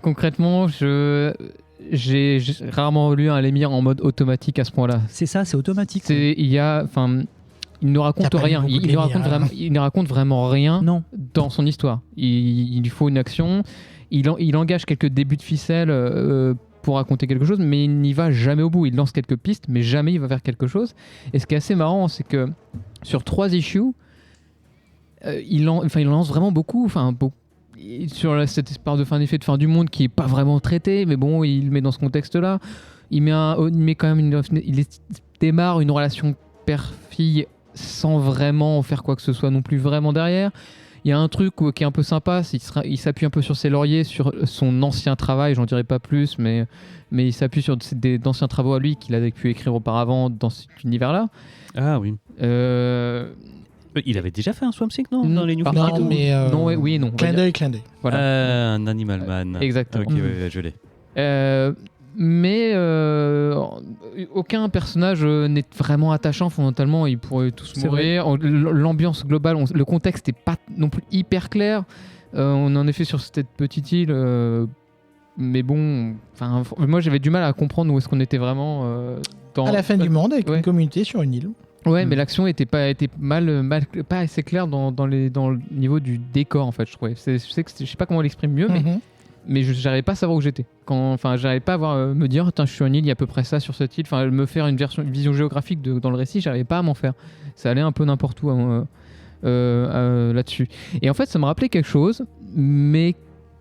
concrètement, j'ai rarement lu un Lemire en mode automatique à ce point-là. C'est ça, c'est automatique. Il ne raconte T'as pas lu rien. beaucoup de Il ne raconte vraiment rien Non. dans son histoire. Il lui faut une action. Il engage quelques débuts de ficelle pour raconter quelque chose, mais il n'y va jamais au bout. Il lance quelques pistes, mais jamais il va vers quelque chose. Et ce qui est assez marrant, c'est que sur 3 issues, il en lance vraiment beaucoup. cette espèce de effet de fin du monde qui est pas vraiment traité, mais bon, il le met dans ce contexte-là. Il met quand même il démarre une relation père-fille sans vraiment faire quoi que ce soit non plus vraiment derrière. Il y a un truc qui est un peu sympa, il s'appuie un peu sur ses lauriers, sur son ancien travail, j'en dirai pas plus, mais il s'appuie sur d'anciens travaux à lui qu'il avait pu écrire auparavant dans cet univers-là. Ah oui. Il avait déjà fait un Swamp Thing, non, dans les New 52? Non, mais non, oui et non. clin d'œil. Voilà. Un Animal Man. Exactement. Ok, ouais, je l'ai. Mais aucun personnage n'est vraiment attachant fondamentalement, ils pourraient tous mourir. L'ambiance globale, le contexte n'est pas non plus hyper clair. On en est fait sur cette petite île, mais bon, moi j'avais du mal à comprendre où est-ce qu'on était vraiment à la fin du monde avec ouais. une communauté sur une île. Ouais, mais l'action était pas assez claire dans le niveau du décor en fait, je trouvais. Je sais pas comment l'exprime mieux, mais j'arrivais pas à savoir où j'étais. J'arrivais pas à me dire, je suis sur une île, il y a à peu près ça sur cette île. Me faire une vision géographique dans le récit, j'arrivais pas à m'en faire. Ça allait un peu n'importe où là-dessus. Et en fait, ça me rappelait quelque chose, mais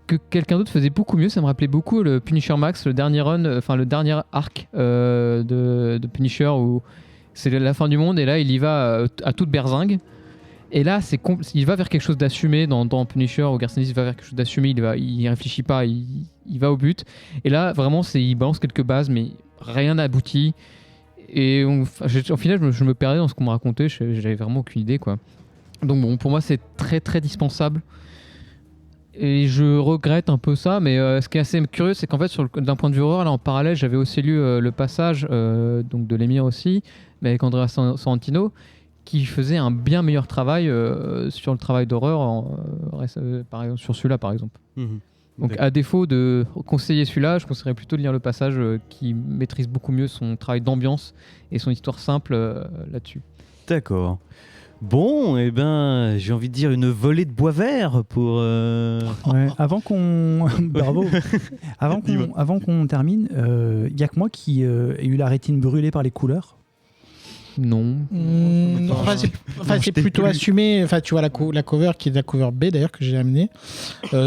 que quelqu'un d'autre faisait beaucoup mieux. Ça me rappelait beaucoup le Punisher Max, le dernier run, le dernier arc de Punisher où c'est la fin du monde et là il y va à toute berzingue. Et là, il va vers quelque chose d'assumé dans Punisher, ou Garth Ennis, il va vers quelque chose d'assumé, il réfléchit pas, il va au but. Et là, vraiment, il balance quelques bases, mais rien n'a abouti. Et au final, je me perdais dans ce qu'on me racontait, j'avais vraiment aucune idée, quoi. Donc bon, pour moi, c'est très très dispensable. Et je regrette un peu ça, mais ce qui est assez curieux, c'est qu'en fait, d'un point de vue horreur, là, en parallèle, j'avais aussi lu le passage donc de l'Émir aussi, mais avec Andrea Sorrentino, qui faisait un bien meilleur travail sur le travail d'horreur, par exemple, sur celui-là par exemple. Donc à défaut de conseiller celui-là, je conseillerais plutôt de lire le passage qui maîtrise beaucoup mieux son travail d'ambiance et son histoire simple là-dessus. D'accord. Bon, j'ai envie de dire une volée de bois vert pour... Ouais, avant qu'on... Bravo. Avant qu'on termine, y a que moi qui ai eu la rétine brûlée par les couleurs. Non. C'est plutôt assumé. Tu vois la cover qui est la cover B d'ailleurs que j'ai amenée.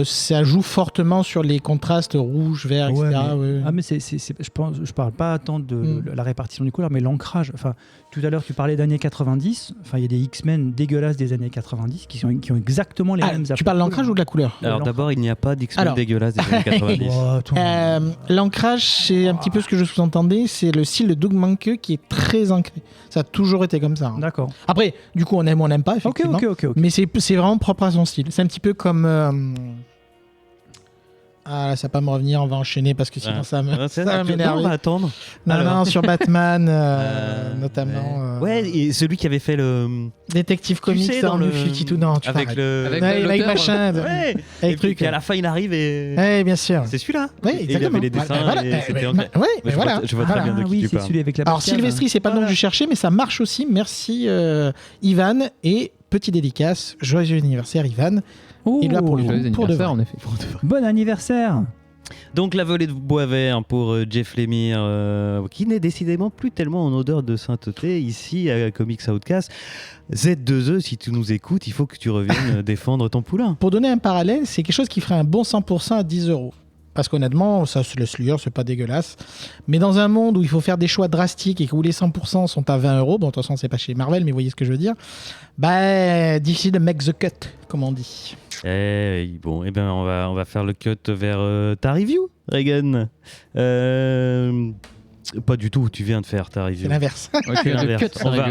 Ça joue fortement sur les contrastes rouge, vert, etc. Ouais. Ah mais je parle pas tant de la répartition des couleurs, mais l'ancrage. Enfin, tout à l'heure tu parlais d'années 90. Enfin, il y a des X-Men dégueulasses des années 90 qui ont exactement les mêmes. Tu parles de l'ancrage ou de la couleur? Alors d'abord, il n'y a pas d'X-Men dégueulasses des années 90. L'ancrage, c'est un petit peu ce que je sous-entendais. C'est le style de Doug Mahnke qui est très ancré. Ça a toujours été comme ça. Hein. D'accord. Après, du coup, on aime ou on n'aime pas, effectivement. Ok. Mais c'est vraiment propre à son style. C'est un petit peu comme... Ah, ça va pas me revenir, on va enchaîner parce que sinon ça va m'énerver. On va attendre. Non, sur Batman, notamment. Ouais, et celui qui avait fait le... Détective Comics dans le Futi-tout, non, tu avec le... Avec machin. Ouais. Avec truc. Et à la fin, il arrive et... Ouais, bien sûr. C'est celui-là. Oui, et exactement. il avait les dessins et c'était... Je vois très bien de qui tu parles. Celui avec la Alors, Sylvestri, c'est pas le nom que je cherchais, mais ça marche aussi. Merci, Ivan. Et petit dédicace, joyeux anniversaire, Ivan. Et là, pour le coup, en effet. Bon anniversaire. Donc la volée de bois vert pour Jeff Lemire, qui n'est décidément plus tellement en odeur de sainteté ici à Comics Outcast. Z2E, si tu nous écoutes, il faut que tu reviennes défendre ton poulain. Pour donner un parallèle, c'est quelque chose qui ferait un bon 100% à 10 €. Parce qu'honnêtement, ça se laisse lire, c'est pas dégueulasse. Mais dans un monde où il faut faire des choix drastiques et où les 100% sont à 20 €, bon, de toute façon, c'est pas chez Marvel, mais vous voyez ce que je veux dire, difficile de make the cut, comme on dit. On va faire le cut vers ta review, Regan. Pas du tout, tu viens de faire ta review. C'est l'inverse. Okay,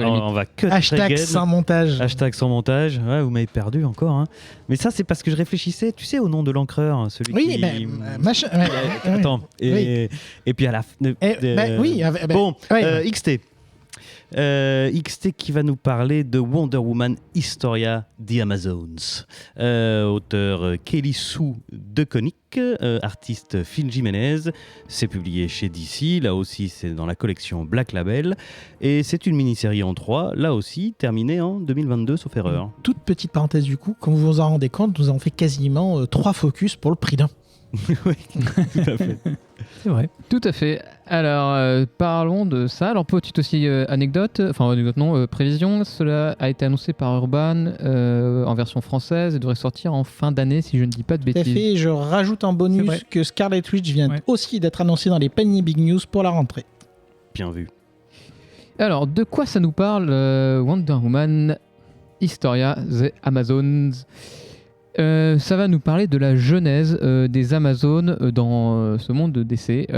on va cut Hashtag Regan. sans montage. Hashtag sans montage. Ouais, vous m'avez perdu encore. Hein. Mais ça, c'est parce que je réfléchissais, tu sais, au nom de l'encreur, celui qui... machin. Attends. Et puis à la fin... XT. XT qui va nous parler de Wonder Woman Historia The Amazones. Auteur Kelly Sue DeConnick, artiste Phil Jimenez. C'est publié chez DC, là aussi c'est dans la collection Black Label. Et c'est une mini-série en 3, là aussi terminée en 2022, sauf erreur. Toute petite parenthèse du coup, comme vous vous en rendez compte, nous avons fait quasiment 3 focus pour le prix d'un. Oui, tout à fait. C'est vrai. Tout à fait. Alors, parlons de ça. Alors, petite aussi anecdote, prévision. Cela a été annoncé par Urban en version française et devrait sortir en fin d'année, si je ne dis pas de Tout à bêtises. fait. Je rajoute en C'est bonus vrai. que Scarlet Witch vient Ouais. aussi d'être annoncé dans les Penny Big News pour la rentrée. Bien vu. Alors, de quoi ça nous parle Wonder Woman Historia The Amazons. Ça va nous parler de la genèse des Amazones dans ce monde de DC.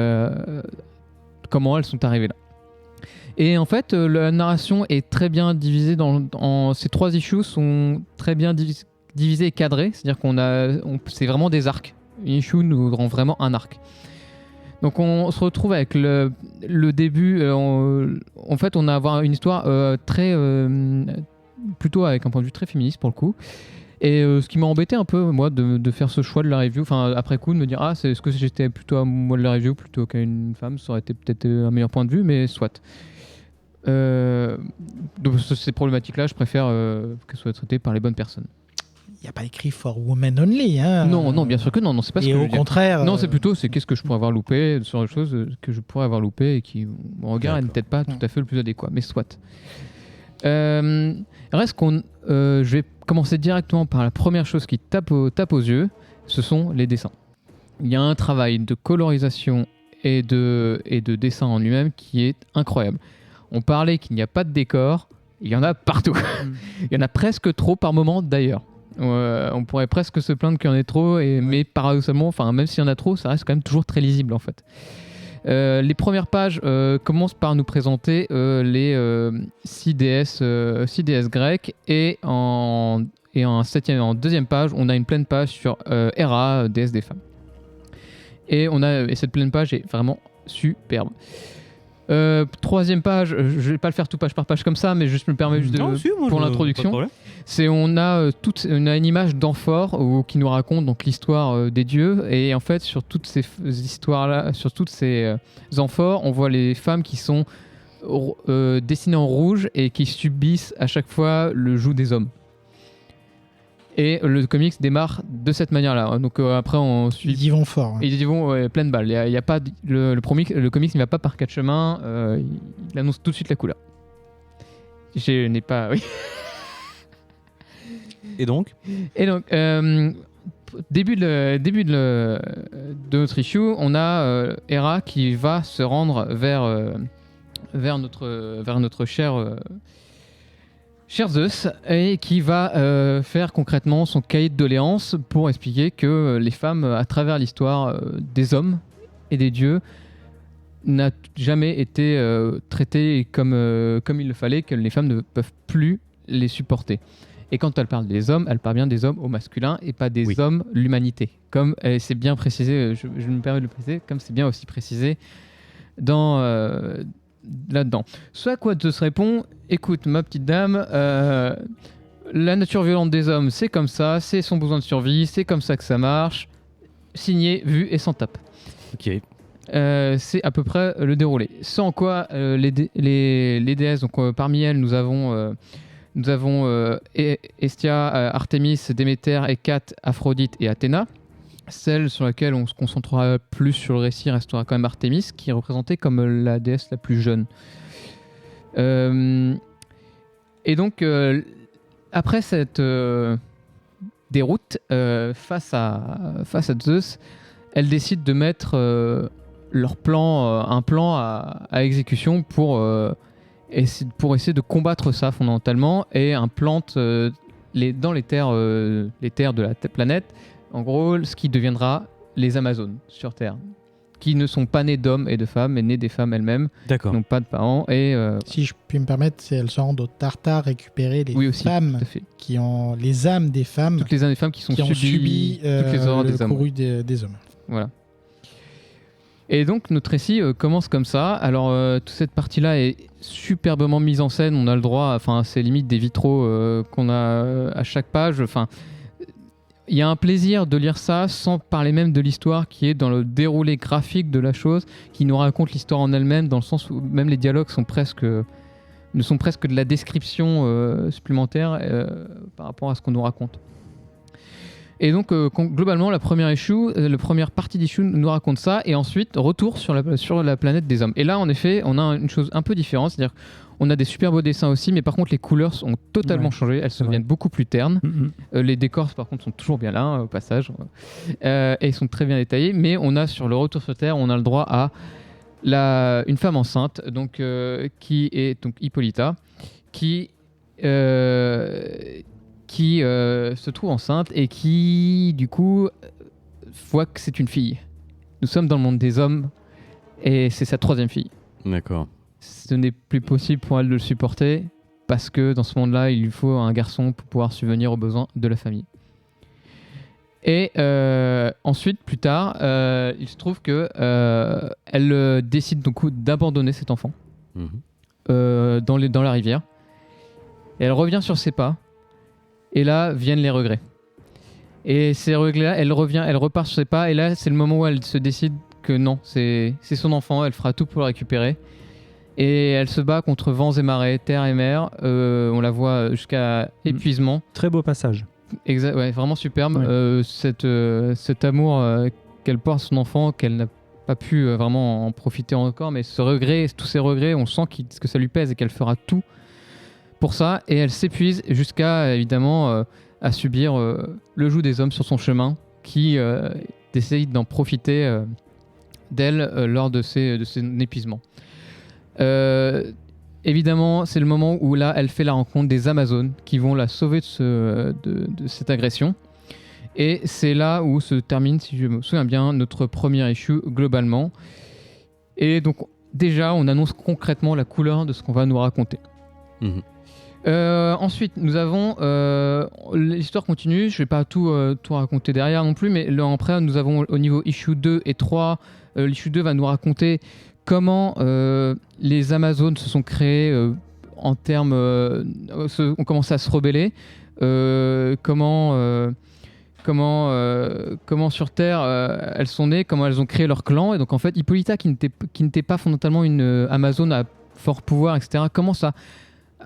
Comment elles sont arrivées là. Et en fait, la narration est très bien divisée ces 3 issues sont très bien divisées et cadrées. C'est-à-dire c'est vraiment des arcs. Une issue nous rend vraiment un arc. Donc on se retrouve avec le début. En fait, on a à voir une histoire plutôt avec un point de vue très féministe pour le coup. Et ce qui m'a embêté un peu, moi, de faire ce choix de la review, enfin après coup, de me dire est-ce que j'étais plutôt à moi de la review plutôt qu'à une femme, ça aurait été peut-être un meilleur point de vue, mais soit. Donc ces problématiques-là, je préfère qu'elles soient traitées par les bonnes personnes. Il n'y a pas écrit for women only. Hein. Non, bien sûr que non, c'est pas ce Et que je au veux dire. contraire. Non, c'est qu'est-ce que je pourrais avoir loupé sur des choses que je pourrais avoir loupé et qui, mon regard, n'est peut-être pas tout à fait le plus adéquat, mais soit. Reste qu'on. Je vais commencer directement par la première chose qui tape aux yeux, ce sont les dessins. Il y a un travail de colorisation et de dessin en lui-même qui est incroyable. On parlait qu'il n'y a pas de décor, il y en a partout. Il y en a presque trop par moment d'ailleurs. On pourrait presque se plaindre qu'il y en ait trop, mais paradoxalement, même s'il y en a trop, ça reste quand même toujours très lisible en fait. Les premières pages commencent par nous présenter les 6 déesses grecques et en deuxième page, on a une pleine page sur Hera, déesse des femmes. Et cette pleine page est vraiment superbe. Troisième page, je vais pas le faire tout page par page comme ça, mais juste me permets juste pour l'introduction. On a une image d'amphore qui nous raconte donc l'histoire des dieux, et en fait sur toutes ces histoires-là, sur toutes ces amphores, on voit les femmes qui sont dessinées en rouge et qui subissent à chaque fois le joug des hommes. Et le comics démarre de cette manière-là. Donc après on suit. Ils y vont fort. Ils y vont pleine balle. Il y a pas le comics ne va pas par 4 chemins. Il annonce tout de suite la couleur. Je n'ai pas. Oui. Et donc début de notre issue, on a Hera qui va se rendre vers notre cher Zeus, et qui va faire concrètement son cahier de doléances pour expliquer que les femmes, à travers l'histoire des hommes et des dieux, n'a jamais été traitées comme il le fallait, que les femmes ne peuvent plus les supporter. Et quand elle parle des hommes, elle parle bien des hommes au masculin et pas des hommes, l'humanité. Comme c'est bien précisé, je me permets de le préciser, comme c'est bien aussi précisé là-dedans. Ce à quoi Zeus répond: écoute, ma petite dame, la nature violente des hommes, c'est comme ça, c'est son besoin de survie, c'est comme ça que ça marche. Signé, vu et sans tape. Ok. C'est à peu près le déroulé. Sans quoi les déesses, donc parmi elles, nous avons Hestia, Artémis, Déméter, Hécate, Aphrodite et Athéna. Celle sur laquelle on se concentrera plus sur le récit restera quand même Artémis, qui est représentée comme la déesse la plus jeune. Et donc, après cette déroute face à Zeus, elle décide de mettre un plan à exécution pour essayer de combattre ça fondamentalement, et implante dans les terres de la planète, en gros, ce qui deviendra les Amazones sur Terre, qui ne sont pas nées d'hommes et de femmes, mais nées des femmes elles-mêmes, D'accord. qui n'ont pas de parents. Et Si je puis me permettre, elles se rendent au Tartare récupérer les femmes tout à fait. qui ont les âmes des femmes Toutes les âmes des femmes qui ont subi toutes les horreurs le des hommes. courroux des hommes. Voilà. Et donc notre récit commence comme ça. Alors toute cette partie-là est superbement mise en scène. On a le droit, c'est limite des vitraux qu'on a à chaque page. Il y a un plaisir de lire ça sans parler même de l'histoire qui est dans le déroulé graphique de la chose, qui nous raconte l'histoire en elle-même, dans le sens où même les dialogues ne sont presque de la description supplémentaire par rapport à ce qu'on nous raconte. Et donc, globalement, la première partie d'issue nous raconte ça, et ensuite, retour sur la planète des hommes. Et là, en effet, on a une chose un peu différente, c'est-à-dire qu'on a des super beaux dessins aussi, mais par contre, les couleurs ont totalement changé, elles deviennent beaucoup plus ternes. Les décors, par contre, sont toujours bien là, au passage, et ils sont très bien détaillés, mais on a, sur le retour sur Terre, on a le droit à une femme enceinte, donc, qui est donc Hippolyta, qui se trouve enceinte et qui, du coup, voit que c'est une fille. Nous sommes dans le monde des hommes et c'est sa 3e fille. D'accord. Ce n'est plus possible pour elle de le supporter parce que dans ce monde-là, il lui faut un garçon pour pouvoir subvenir aux besoins de la famille. Et ensuite, plus tard, il se trouve que elle décide donc d'abandonner cet enfant dans la rivière. Et elle revient sur ses pas. Et là viennent les regrets. Et ces regrets-là, elle repart sur ses pas. Et là, c'est le moment où elle se décide que non, c'est son enfant. Elle fera tout pour le récupérer. Et elle se bat contre vents et marées, terre et mer. On la voit jusqu'à épuisement. Très beau passage. Ouais, vraiment superbe. Cet amour qu'elle porte à son enfant, qu'elle n'a pas pu vraiment en profiter encore. Mais tous ces regrets, on sent que ça lui pèse et qu'elle fera tout pour ça, et elle s'épuise jusqu'à évidemment à subir le joug des hommes sur son chemin qui essayent d'en profiter d'elle lors de son épuisement. Évidemment, c'est le moment où là elle fait la rencontre des Amazones qui vont la sauver de cette agression, et c'est là où se termine, si je me souviens bien, notre premier issue globalement. Et donc déjà on annonce concrètement la couleur de ce qu'on va nous raconter. Ensuite, nous avons l'histoire continue. Je vais pas tout raconter derrière non plus, mais là après, nous avons au niveau issue 2 et 3. L'issue 2 va nous raconter comment les Amazones se sont créées en termes, ont commencé à se rebeller. Comment sur Terre elles sont nées, comment elles ont créé leur clan. Et donc en fait, Hippolyta, qui n'était pas fondamentalement une Amazone à fort pouvoir, etc., commence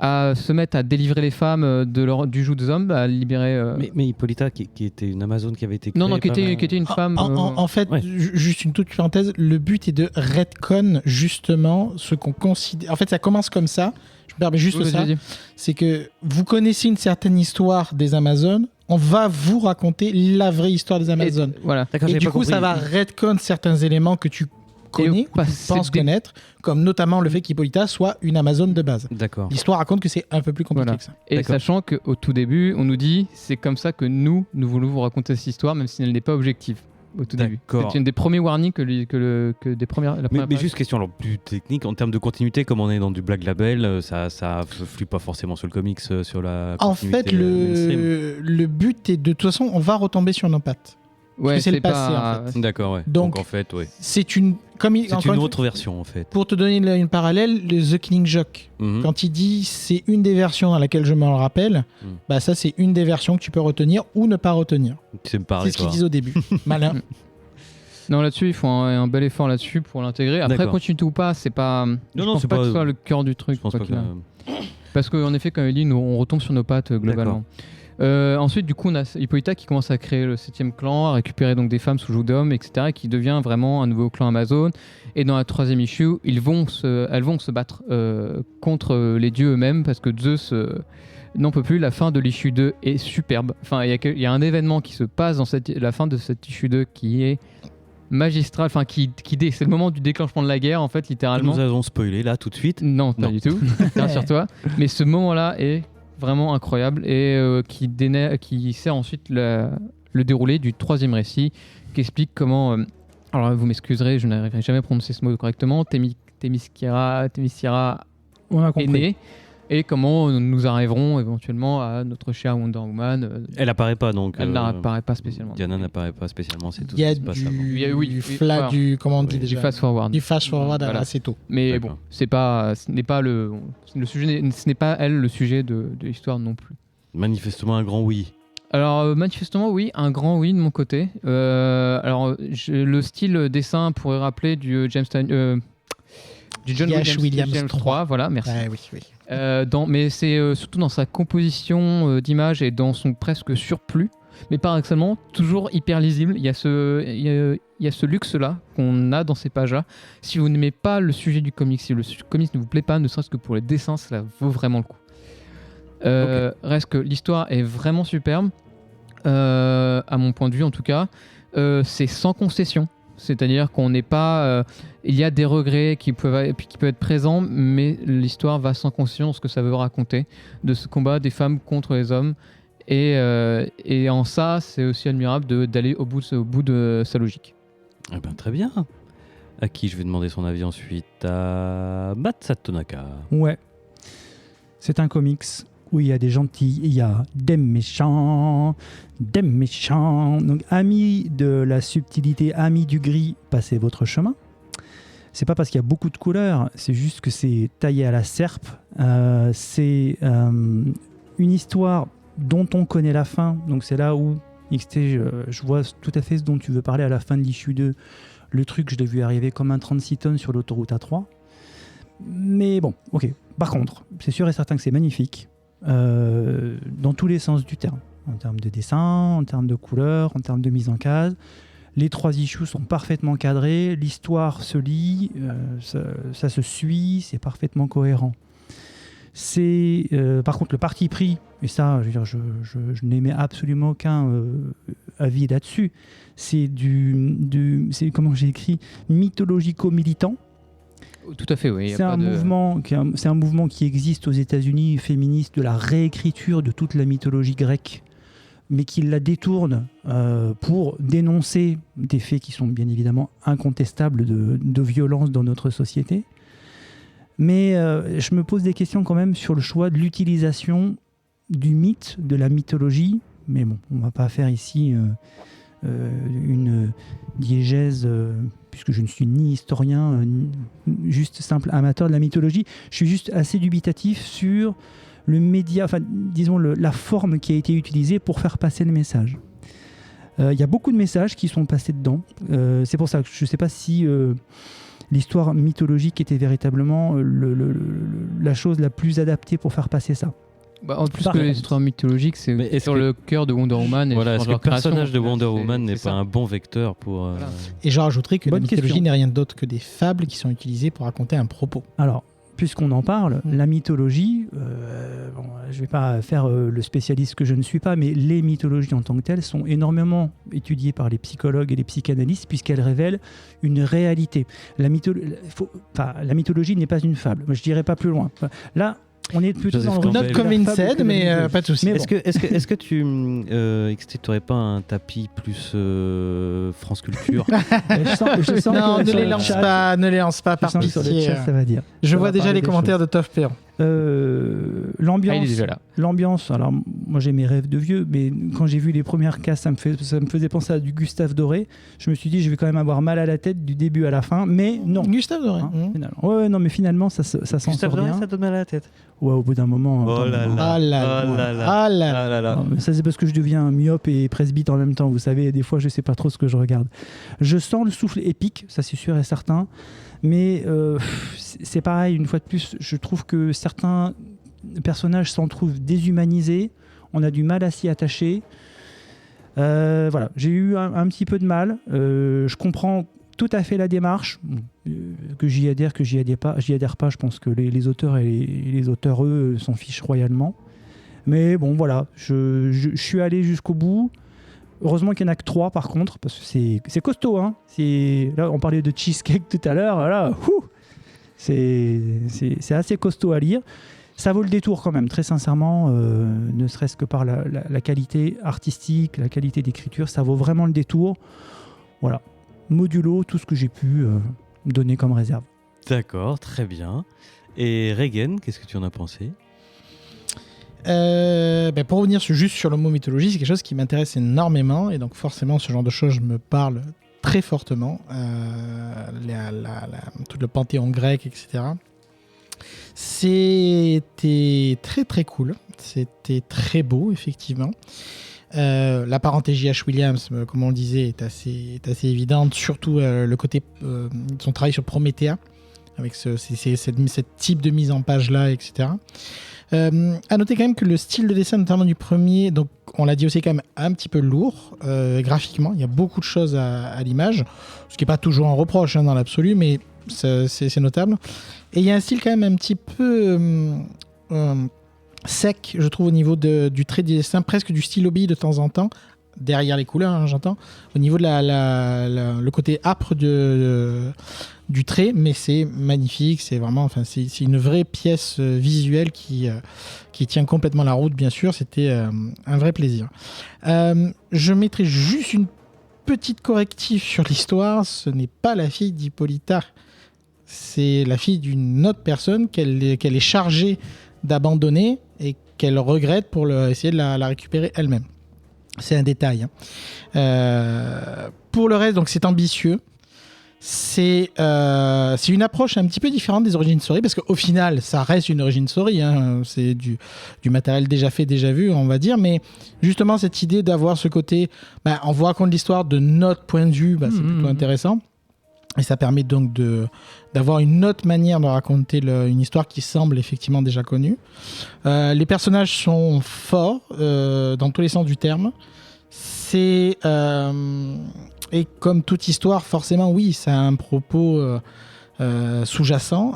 à se mettre à délivrer les femmes du joug des hommes, à libérer... Mais Hippolyta, qui était une Amazone qui avait été créée... Non, qui était une femme... En fait, juste une toute parenthèse, le but est de retcon justement ce qu'on considère... En fait, ça commence comme ça, je me permets juste ça, c'est que vous connaissez une certaine histoire des Amazones, on va vous raconter la vraie histoire des Amazones. Voilà. Et du coup, ça va retcon certains éléments que tu connais ou tu penses connaître, comme notamment le fait qu'Hippolyta soit une Amazone de base. D'accord. L'histoire raconte que c'est un peu plus compliqué que ça. Et sachant qu'au tout début, on nous dit c'est comme ça que nous voulons vous raconter cette histoire, même si elle n'est pas objective. Au tout début. C'est une des premiers warnings que des premières. Mais juste question alors plus technique en termes de continuité, comme on est dans du Black Label, ça flue pas forcément sur le comics, sur la. En fait, le but est de toute façon, on va retomber sur nos pattes. Ouais, parce que c'est le passé en fait. D'accord, ouais. Donc en fait, ouais. C'est une autre version en fait. Pour te donner une parallèle, le The Killing Joke, quand il dit c'est une des versions dans laquelle je me rappelle, bah ça c'est une des versions que tu peux retenir ou ne pas retenir. C'est ce qu'ils disent au début. Malin. Non, là-dessus, il faut un bel effort là-dessus pour l'intégrer. Après, continuité ou pas, c'est pas. Je pense pas que ce soit le cœur du truc. Parce qu'en effet, comme il dit, on retombe sur nos pattes globalement. Ensuite, du coup, on a Hippolyta qui commence à créer le 7e clan, à récupérer donc des femmes sous joug d'hommes, etc., et qui devient vraiment un nouveau clan Amazon. Et dans la 3e issue, elles vont se battre contre les dieux eux-mêmes, parce que Zeus n'en peut plus. La fin de l'issue 2 est superbe. Enfin, il y a un événement qui se passe dans la fin de cette issue 2 qui est magistral, enfin c'est le moment du déclenchement de la guerre en fait, littéralement. Nous avons spoilé là tout de suite. Non, pas du tout. Rassure-toi. Mais ce moment-là est vraiment incroyable et qui sert ensuite le déroulé du 3e récit, qui explique comment. Alors vous m'excuserez, je n'arriverai jamais à prononcer ce mot correctement. Themyscira est née. Et comment nous arriverons éventuellement à notre chère Wonder Woman. Elle apparaît pas donc. Elle n'apparaît pas spécialement. Diana n'apparaît pas spécialement, c'est tout. Il y a du fast forward. Du fast forward assez tôt. Mais bon, ce n'est pas elle le sujet de l'histoire non plus. Manifestement un grand oui. Alors manifestement oui, un grand oui de mon côté. Alors le style dessin pourrait rappeler du John Williams 3, voilà, merci. Oui. Mais c'est surtout dans sa composition d'images et dans son presque surplus. mais paradoxalement, toujours hyper lisible. Il y a ce luxe-là qu'on a dans ces pages-là. Si vous n'aimez pas le sujet du comic, si le comic ne vous plaît pas, ne serait-ce que pour les dessins, cela vaut vraiment le coup. Reste que l'histoire est vraiment superbe, à mon point de vue en tout cas. C'est sans concession. C'est-à-dire qu'on n'est pas... il y a des regrets qui peuvent être présents, mais l'histoire va sans concession ce que ça veut raconter, de ce combat des femmes contre les hommes. Et en ça, c'est aussi admirable d'aller au bout de sa logique. Eh ben, très bien. À qui je vais demander son avis ensuite? À Matsatonaka. Ouais. C'est un comics où il y a des gentils, il y a des méchants. Donc, amis de la subtilité, amis du gris, passez votre chemin. C'est pas parce qu'il y a beaucoup de couleurs, c'est juste que c'est taillé à la serpe. C'est une histoire dont on connaît la fin. Donc c'est là où XT, je vois tout à fait ce dont tu veux parler à la fin de l'issue 2. Le truc, je l'ai vu arriver comme un 36 tonnes sur l'autoroute A3. Mais bon, ok. Par contre, c'est sûr et certain que c'est magnifique. Dans tous les sens du terme, en termes de dessin, en termes de couleurs, en termes de mise en case. Les 3 issues sont parfaitement cadrés, l'histoire se lit, ça se suit, c'est parfaitement cohérent. C'est par contre le parti pris, et ça je veux dire, je n'émets absolument aucun avis là-dessus, c'est c'est comment j'ai écrit, mythologico-militant. Tout à fait, oui. C'est un mouvement qui existe aux États-Unis, féministe, de la réécriture de toute la mythologie grecque, mais qui la détourne pour dénoncer des faits qui sont bien évidemment incontestables de violence dans notre société. Mais je me pose des questions quand même sur le choix de l'utilisation du mythe, de la mythologie. Mais bon, on ne va pas faire ici une diégèse, puisque je ne suis ni historien, ni juste simple amateur de la mythologie. Je suis juste assez dubitatif sur le média, enfin disons la forme qui a été utilisée pour faire passer le message. Il y a beaucoup de messages qui sont passés dedans. C'est pour ça que je ne sais pas si l'histoire mythologique était véritablement la chose la plus adaptée pour faire passer ça. En plus que les histoires mythologiques, c'est sur le cœur de Wonder Woman. Voilà, est-ce que le personnage de Wonder Woman n'est c'est pas un bon vecteur pour... Voilà. Et je rajouterais que Bonne la mythologie question. n'est rien d'autre que des fables qui sont utilisées pour raconter un propos. Alors, puisqu'on en parle, la mythologie, je ne vais pas faire le spécialiste que je ne suis pas, mais les mythologies en tant que telles sont énormément étudiées par les psychologues et les psychanalystes, puisqu'elles révèlent une réalité. La mythologie n'est pas une fable. Moi, je dirais pas plus loin. Là, on est plutôt Joseph dans Campbell. Not convinced, mais pas de souci. Mais Est-ce que tu n'aurais pas un tapis plus France Culture? Je sens Non, que ne sur les le lance chat- pas, ne les lance pas je par sens que sur le pitié. chat, ça va dire. Je Ça vois va déjà parler les des commentaires choses. de Tough Pear. L'ambiance, il est déjà là. L'ambiance, alors moi j'ai mes rêves de vieux, mais quand j'ai vu les premières cases, ça me faisait penser à du Gustave Doré. Je me suis dit, je vais quand même avoir mal à la tête du début à la fin, mais non. Gustave Doré. Hein, finalement. Ouais, non, mais finalement, ça s'en Gustave sort Doré, bien. ça donne mal à la tête. Ouais, au bout d'un moment. Oh là là. Ah là là. Oh là là. Ah là là. Ah là là. Non, mais ça, c'est parce que je deviens myope et presbyte en même temps. Vous savez, des fois, je sais pas trop ce que je regarde. Je sens le souffle épique, ça c'est sûr et certain. Mais c'est pareil, une fois de plus, je trouve que certains personnages s'en trouvent déshumanisés. On a du mal à s'y attacher. Voilà, j'ai eu un petit peu de mal. Je comprends tout à fait la démarche. Que j'y adhère, que j'y adhère pas, je pense que les auteurs et les auteurs, eux, s'en fichent royalement. Mais bon, voilà, je suis allé jusqu'au bout. Heureusement qu'il n'y en a que 3 par contre, parce que c'est costaud. Hein. Là, on parlait de cheesecake tout à l'heure. Voilà, c'est assez costaud à lire. Ça vaut le détour quand même, très sincèrement, ne serait-ce que par la qualité artistique, la qualité d'écriture, ça vaut vraiment le détour. Voilà, modulo tout ce que j'ai pu donner comme réserve. D'accord, très bien. Et Regan, qu'est-ce que tu en as pensé? Pour revenir juste sur le mot mythologie, c'est quelque chose qui m'intéresse énormément, et donc forcément ce genre de choses me parle très fortement. Tout le panthéon grec, etc. C'était très très cool, c'était très beau effectivement. La parenté J.H. Williams, comme on le disait, est assez évidente, surtout le côté son travail sur Promethea, avec ce type de mise en page là, etc. À noter quand même que le style de dessin, notamment du premier, donc on l'a dit aussi, quand même un petit peu lourd graphiquement. Il y a beaucoup de choses à l'image, ce qui n'est pas toujours un reproche dans l'absolu, mais c'est notable. Et il y a un style quand même un petit peu sec, je trouve, au niveau du trait de dessin, presque du stylo-bille de temps en temps, derrière les couleurs, j'entends, au niveau de le côté âpre du trait, mais c'est magnifique, c'est vraiment, enfin, c'est une vraie pièce visuelle qui tient complètement la route, bien sûr, c'était un vrai plaisir. Je mettrai juste une petite correctif sur l'histoire, ce n'est pas la fille d'Hippolyta, c'est la fille d'une autre personne qu'elle est chargée d'abandonner et qu'elle regrette pour essayer de la récupérer elle-même. C'est un détail. Pour le reste, donc c'est ambitieux. C'est une approche un petit peu différente des origin story parce qu'au final, ça reste une origin story. C'est du matériel déjà fait, déjà vu, on va dire. Mais justement, cette idée d'avoir ce côté, on vous raconte l'histoire de notre point de vue, c'est plutôt intéressant. Et ça permet donc d'avoir une autre manière de raconter une histoire qui semble effectivement déjà connue. Les personnages sont forts dans tous les sens du terme. Et comme toute histoire, forcément, oui, ça a un propos sous-jacent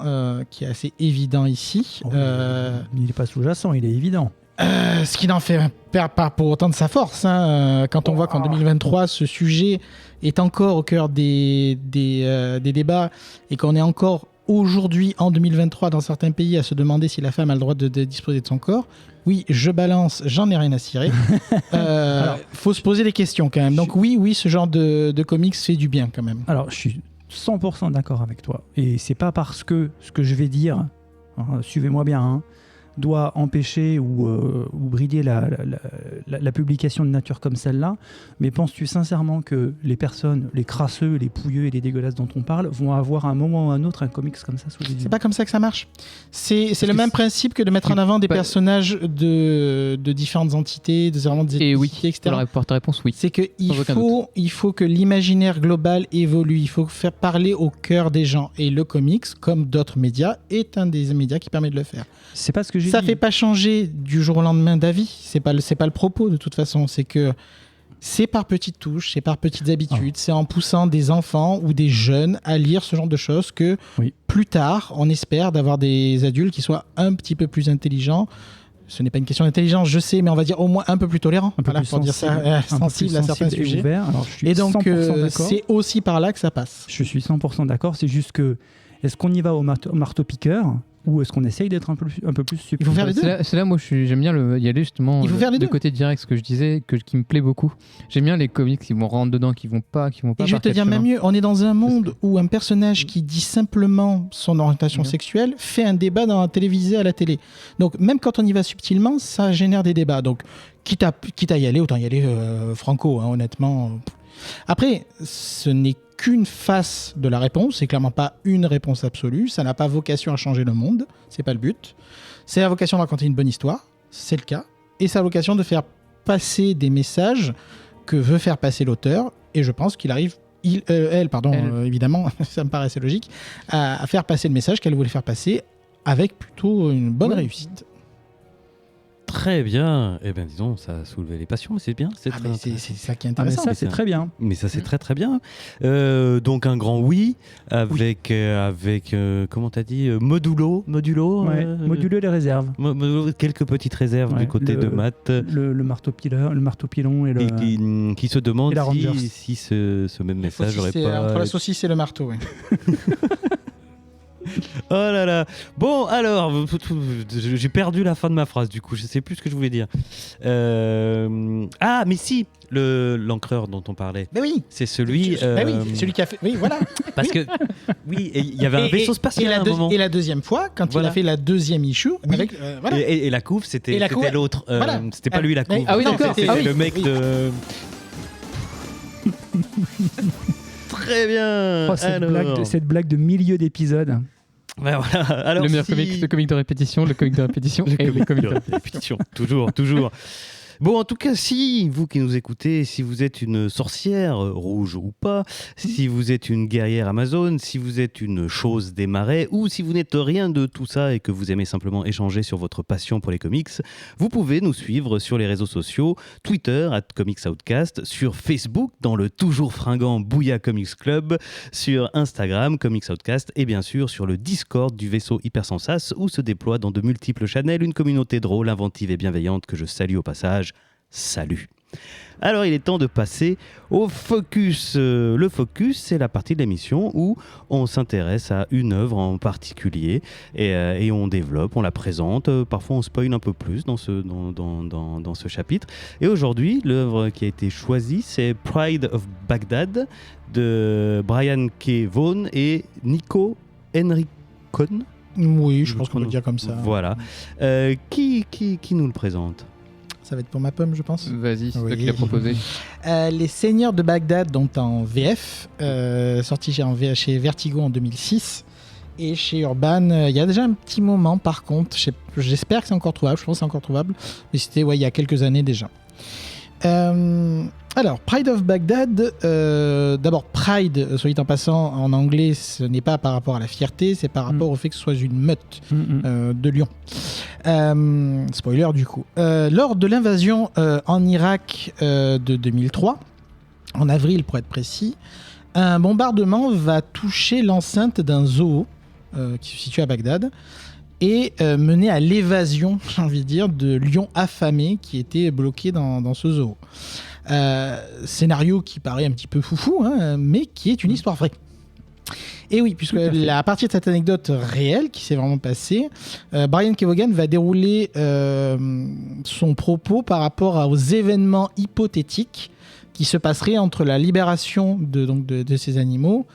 qui est assez évident ici. Il n'est pas sous-jacent, il est évident. Ce qui n'en fait pas pour autant de sa force. Quand on voit qu'en 2023, ce sujet est encore au cœur des débats et qu'on est encore aujourd'hui, en 2023, dans certains pays, à se demander si la femme a le droit de disposer de son corps. Oui, je balance, j'en ai rien à cirer. Faut se poser des questions quand même. Donc oui, ce genre de comics fait du bien quand même. Alors, je suis 100% d'accord avec toi. Et c'est pas parce que ce que je vais dire, suivez-moi bien, doit empêcher ou brider la publication de nature comme celle-là, mais penses-tu sincèrement que les personnes, les crasseux, les pouilleux et les dégueulasses dont on parle vont avoir à un moment ou à un autre un comics comme ça sous les yeux? C'est pas comme ça que ça marche. C'est le même principe que de mettre en avant des personnages de différentes entités, des entités, etc. Pour ta réponse, oui. C'est qu'il faut que l'imaginaire global évolue, il faut faire parler au cœur des gens. Et le comics, comme d'autres médias, est un des médias qui permet de le faire. C'est pas ce que j'ai dit. Ça fait pas changer du jour au lendemain d'avis. C'est pas le propos de toute façon. C'est que c'est par petites touches, c'est par petites habitudes, c'est en poussant des enfants ou des jeunes à lire ce genre de choses que plus tard, on espère d'avoir des adultes qui soient un petit peu plus intelligents. Ce n'est pas une question d'intelligence, je sais, mais on va dire au moins un peu plus tolérants, pour dire ça, sensible à certains sujets. Alors, et donc, c'est aussi par là que ça passe. Je suis 100% d'accord. C'est juste que, est-ce qu'on y va au marteau-piqueur ou est-ce qu'on essaye d'être un peu plus subtil? Il faut faire les deux. C'est là moi j'aime bien y aller justement de côté direct, ce que je disais, qui me plaît beaucoup. J'aime bien les comics qui vont rentrer dedans, qui vont pas. Et je vais te dire même mieux, on est dans un monde où un personnage qui dit simplement son orientation sexuelle fait un débat dans la télévisée à la télé. Donc même quand on y va subtilement, ça génère des débats. Donc quitte à y aller, autant y aller franco, honnêtement. Après, ce n'est qu'une face de la réponse, c'est clairement pas une réponse absolue, ça n'a pas vocation à changer le monde, c'est pas le but. C'est la vocation de raconter une bonne histoire, c'est le cas, et c'est la vocation de faire passer des messages que veut faire passer l'auteur, et je pense qu'il arrive, elle, évidemment, ça me paraît assez logique, à faire passer le message qu'elle voulait faire passer avec plutôt une bonne réussite. Très bien. Eh bien, disons, ça a soulevé les passions, mais c'est bien. C'est ça qui est intéressant. Ça, c'est très bien. Mais ça, c'est très, très bien. Donc, un grand oui avec comment t'as dit, modulo les réserves. Quelques petites réserves du côté de Matt. Le marteau-pilon et le... Qui se demande si ce même message n'aurait pas... Entre la saucisse et le marteau, oui. Oh là là. Bon, alors, j'ai perdu la fin de ma phrase, du coup, je sais plus ce que je voulais dire. Ah, mais si, l'encreur dont on parlait. Mais oui. C'est celui... celui qui a fait... Oui, voilà. Parce que, oui, il y avait un vaisseau spatial à un moment. Et la deuxième fois, quand il a fait la deuxième issue, avec, voilà. Et la couve, c'était l'autre. Voilà. C'était pas lui la couve. Ah oui, d'accord. C'était le mec de... Très bien. Cette blague de milieu d'épisode. Ben voilà. Alors, le meilleur comic de répétition, le comic de répétition et le comic de répétition. Toujours. Bon, en tout cas, si vous qui nous écoutez, si vous êtes une sorcière, rouge ou pas, si vous êtes une guerrière Amazon, si vous êtes une chose des marais, ou si vous n'êtes rien de tout ça et que vous aimez simplement échanger sur votre passion pour les comics, vous pouvez nous suivre sur les réseaux sociaux, Twitter @ComicsOutcast, sur Facebook dans le toujours fringant Bouya Comics Club, sur Instagram Comics Outcast et bien sûr sur le Discord du vaisseau Hypersensas où se déploie dans de multiples channels une communauté drôle, inventive et bienveillante que je salue au passage. Salut. Alors il est temps de passer au focus. Le focus, c'est la partie de l'émission où on s'intéresse à une œuvre en particulier et on développe, on la présente. Parfois on spoil un peu plus dans ce chapitre. Et aujourd'hui, l'œuvre qui a été choisie, c'est Pride of Baghdad de Brian K. Vaughan et Nico Henriksen. Oui, je pense qu'on peut le dire comme ça. Voilà. Qui nous le présente ? Ça va être pour ma pomme, je pense. Vas-y, c'est Oui. toi qui l'as proposé. Les Seigneurs de Bagdad, donc en VF, sorti chez Vertigo en 2006. Et chez Urban, il y a déjà un petit moment par contre. J'espère que c'est encore trouvable, je pense que c'est encore trouvable. Mais c'était il y a quelques années déjà. Alors, Pride of Baghdad, d'abord Pride, soit dit en passant, en anglais, ce n'est pas par rapport à la fierté, c'est par rapport au fait que ce soit une meute de lions. Spoiler du coup. Lors de l'invasion en Irak de 2003, en avril pour être précis, un bombardement va toucher l'enceinte d'un zoo qui se situe à Bagdad et mener à l'évasion, j'ai envie de dire, de lions affamés qui étaient bloqués dans ce zoo. Scénario qui paraît un petit peu foufou, hein, mais qui est une histoire vraie. Et oui, puisque à partir de cette anecdote réelle qui s'est vraiment passée, Brian K. Vaughan va dérouler son propos par rapport aux événements hypothétiques qui se passeraient entre la libération de ces animaux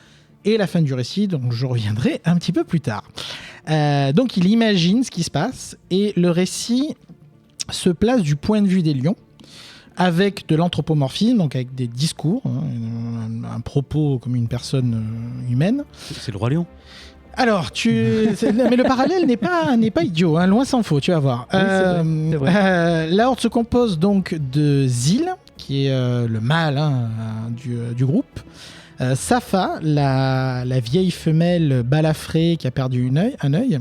et la fin du récit, donc je reviendrai un petit peu plus tard. Donc il imagine ce qui se passe et le récit se place du point de vue des lions, avec de l'anthropomorphisme, donc avec des discours, un propos comme une personne humaine. C'est le Roi Lion. Alors, mais le parallèle n'est pas idiot, hein, loin s'en faut, tu vas voir. Oui, c'est vrai. La horde se compose donc de Zil, qui est le mâle du groupe, Safa, la vieille femelle balafrée qui a perdu un œil,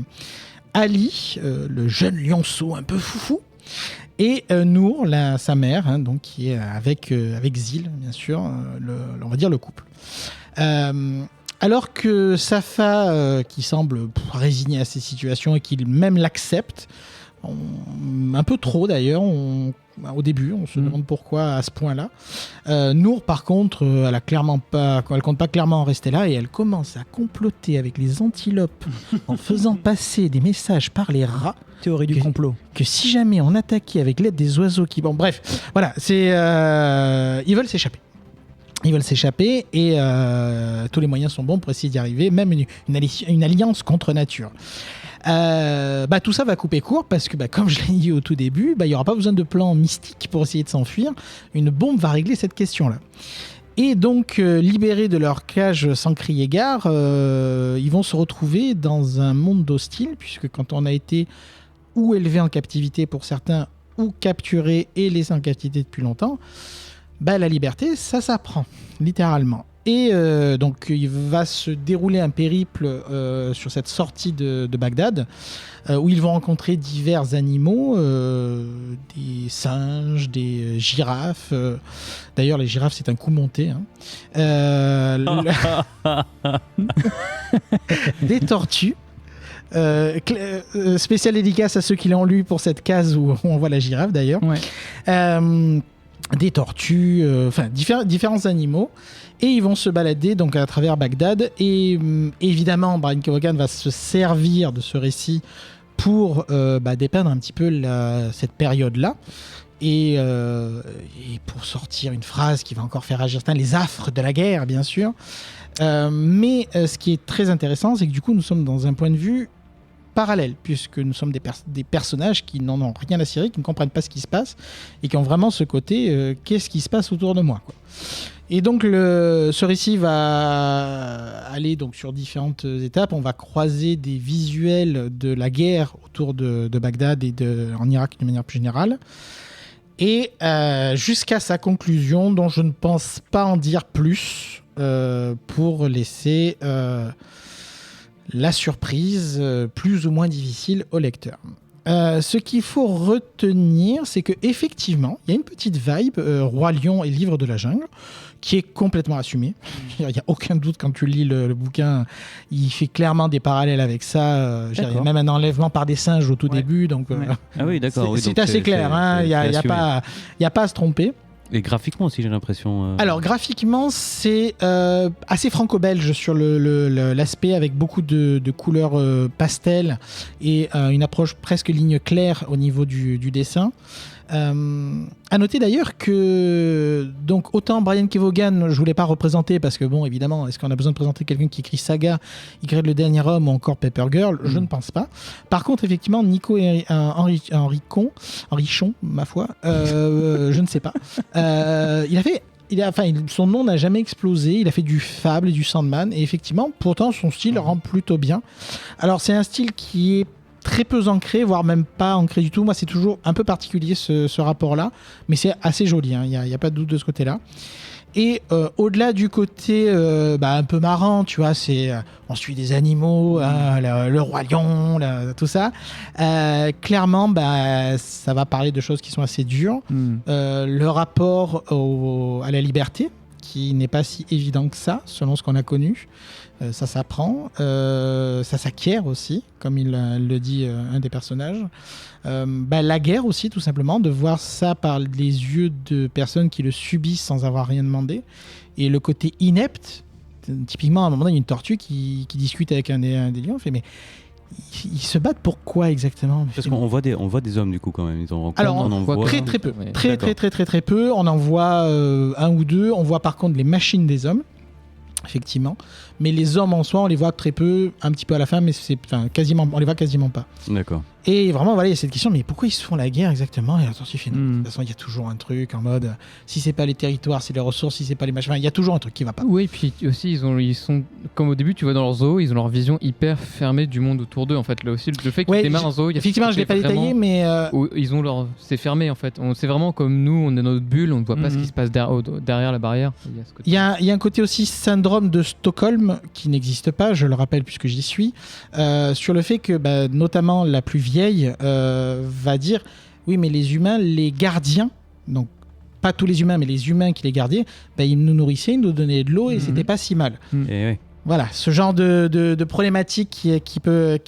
Ali, le jeune lionceau un peu foufou, et Nour, sa mère, hein, donc, qui est avec Zil, bien sûr, on va dire le couple. Alors que Safa, qui semble résigné à ces situations et qu'il même l'accepte, un peu trop d'ailleurs, au début, on se demande pourquoi à ce point-là. Nour, par contre, elle compte pas clairement en rester là et elle commence à comploter avec les antilopes en faisant passer des messages par les rats. Théorie du complot. Que si jamais on attaquait avec l'aide des oiseaux qui... Bon, bref, voilà, ils veulent s'échapper. Ils veulent s'échapper et tous les moyens sont bons pour essayer d'y arriver, même une alliance contre nature. Tout ça va couper court parce que, comme je l'ai dit au tout début, il n'y aura pas besoin de plan mystique pour essayer de s'enfuir. Une bombe va régler cette question-là. Et donc, libérés de leur cage sans crier gare, ils vont se retrouver dans un monde hostile, puisque quand on a été ou élevé en captivité pour certains, ou capturé et laissé en captivité depuis longtemps, la liberté, ça s'apprend, littéralement. Et donc, il va se dérouler un périple sur cette sortie de Bagdad, où ils vont rencontrer divers animaux, des singes, des girafes. D'ailleurs, les girafes, c'est un coup monté. Hein. Des tortues. Spécial dédicace à ceux qui l'ont lu pour cette case où on voit la girafe, d'ailleurs. Ouais. Des tortues, différents animaux, et ils vont se balader donc à travers Bagdad. Et évidemment, Brian K. Vaughan va se servir de ce récit pour dépeindre un petit peu cette période-là, et pour sortir une phrase qui va encore faire agir les affres de la guerre, bien sûr. Mais ce qui est très intéressant, c'est que du coup, nous sommes dans un point de vue parallèle, puisque nous sommes des personnages qui n'en ont rien à cirer, qui ne comprennent pas ce qui se passe et qui ont vraiment ce côté qu'est-ce qui se passe autour de moi, quoi. Et donc ce récit va aller donc sur différentes étapes. On va croiser des visuels de la guerre autour de Bagdad et en Irak de manière plus générale. Et jusqu'à sa conclusion, dont je ne pense pas en dire plus, pour laisser la surprise plus ou moins difficile au lecteur. Ce qu'il faut retenir, c'est qu'effectivement, il y a une petite vibe Roi Lion et Livre de la Jungle qui est complètement assumée. Il n'y a aucun doute quand tu lis le bouquin, il fait clairement des parallèles avec ça. Il y a même un enlèvement par des singes au tout début. Donc, Ah oui, d'accord. c'est assez clair, hein, il n'y a pas à se tromper. Et graphiquement aussi, j'ai l'impression. Alors, graphiquement, c'est assez franco-belge sur l'aspect, avec beaucoup de couleurs pastel et une approche presque ligne claire au niveau du dessin. À noter d'ailleurs que, donc, autant Brian Kevogan, je voulais pas représenter parce que, bon, évidemment, est-ce qu'on a besoin de présenter quelqu'un qui écrit Saga, écrit Le Dernier Homme ou encore Paper Girl? Je ne pense pas. Par contre, effectivement, Nico Henrichon, ma foi, je ne sais pas. Son nom n'a jamais explosé. Il a fait du Fable et du Sandman. Et effectivement, pourtant, son style rend plutôt bien. Alors, c'est un style qui est très peu ancré, voire même pas ancré du tout. Moi, c'est toujours un peu particulier ce rapport-là. Mais c'est assez joli. Il n'y a pas de doute de ce côté-là. Et au-delà du côté un peu marrant, tu vois, on suit des animaux, le roi lion, tout ça. Clairement, ça va parler de choses qui sont assez dures. Le rapport à la liberté, qui n'est pas si évident que ça, selon ce qu'on a connu. Ça s'apprend, ça s'acquiert aussi, comme il le dit un des personnages. La guerre aussi, tout simplement, de voir ça par les yeux de personnes qui le subissent sans avoir rien demandé. Et le côté inepte, typiquement, à un moment donné, il y a une tortue qui discute avec un des lions, on fait, mais ils se battent pour quoi exactement? Parce qu'on voit des hommes du coup quand même. Alors on en voit très peu, très peu. On en voit un ou deux. On voit par contre les machines des hommes, effectivement. Mais les hommes en soi, on les voit très peu, un petit peu à la fin, mais quasiment, on les voit quasiment pas. D'accord. Et vraiment, voilà, il y a cette question, mais pourquoi ils se font la guerre exactement? Et la tortue fait non. De toute façon, il y a toujours un truc en mode, si c'est pas les territoires, c'est les ressources, si c'est pas les machins, il y a toujours un truc qui va pas. Oui, puis aussi, ils sont, comme au début, tu vois dans leur zoo, ils ont leur vision hyper fermée du monde autour d'eux, en fait. Là aussi, le fait qu'ils démarrent un zoo, effectivement, je l'ai pas détaillé, mais ils ont c'est fermé, en fait. C'est vraiment comme nous, on est dans notre bulle, on ne voit pas ce qui se passe derrière la barrière. Il y a un côté aussi syndrome de Stockholm qui n'existe pas, je le rappelle puisque j'y suis, sur le fait que notamment la plus vieille va dire oui, mais les humains, les gardiens, donc pas tous les humains mais les humains qui les gardaient, ils nous nourrissaient, ils nous donnaient de l'eau et c'était pas si mal. Et oui. Voilà, ce genre de problématique qui peut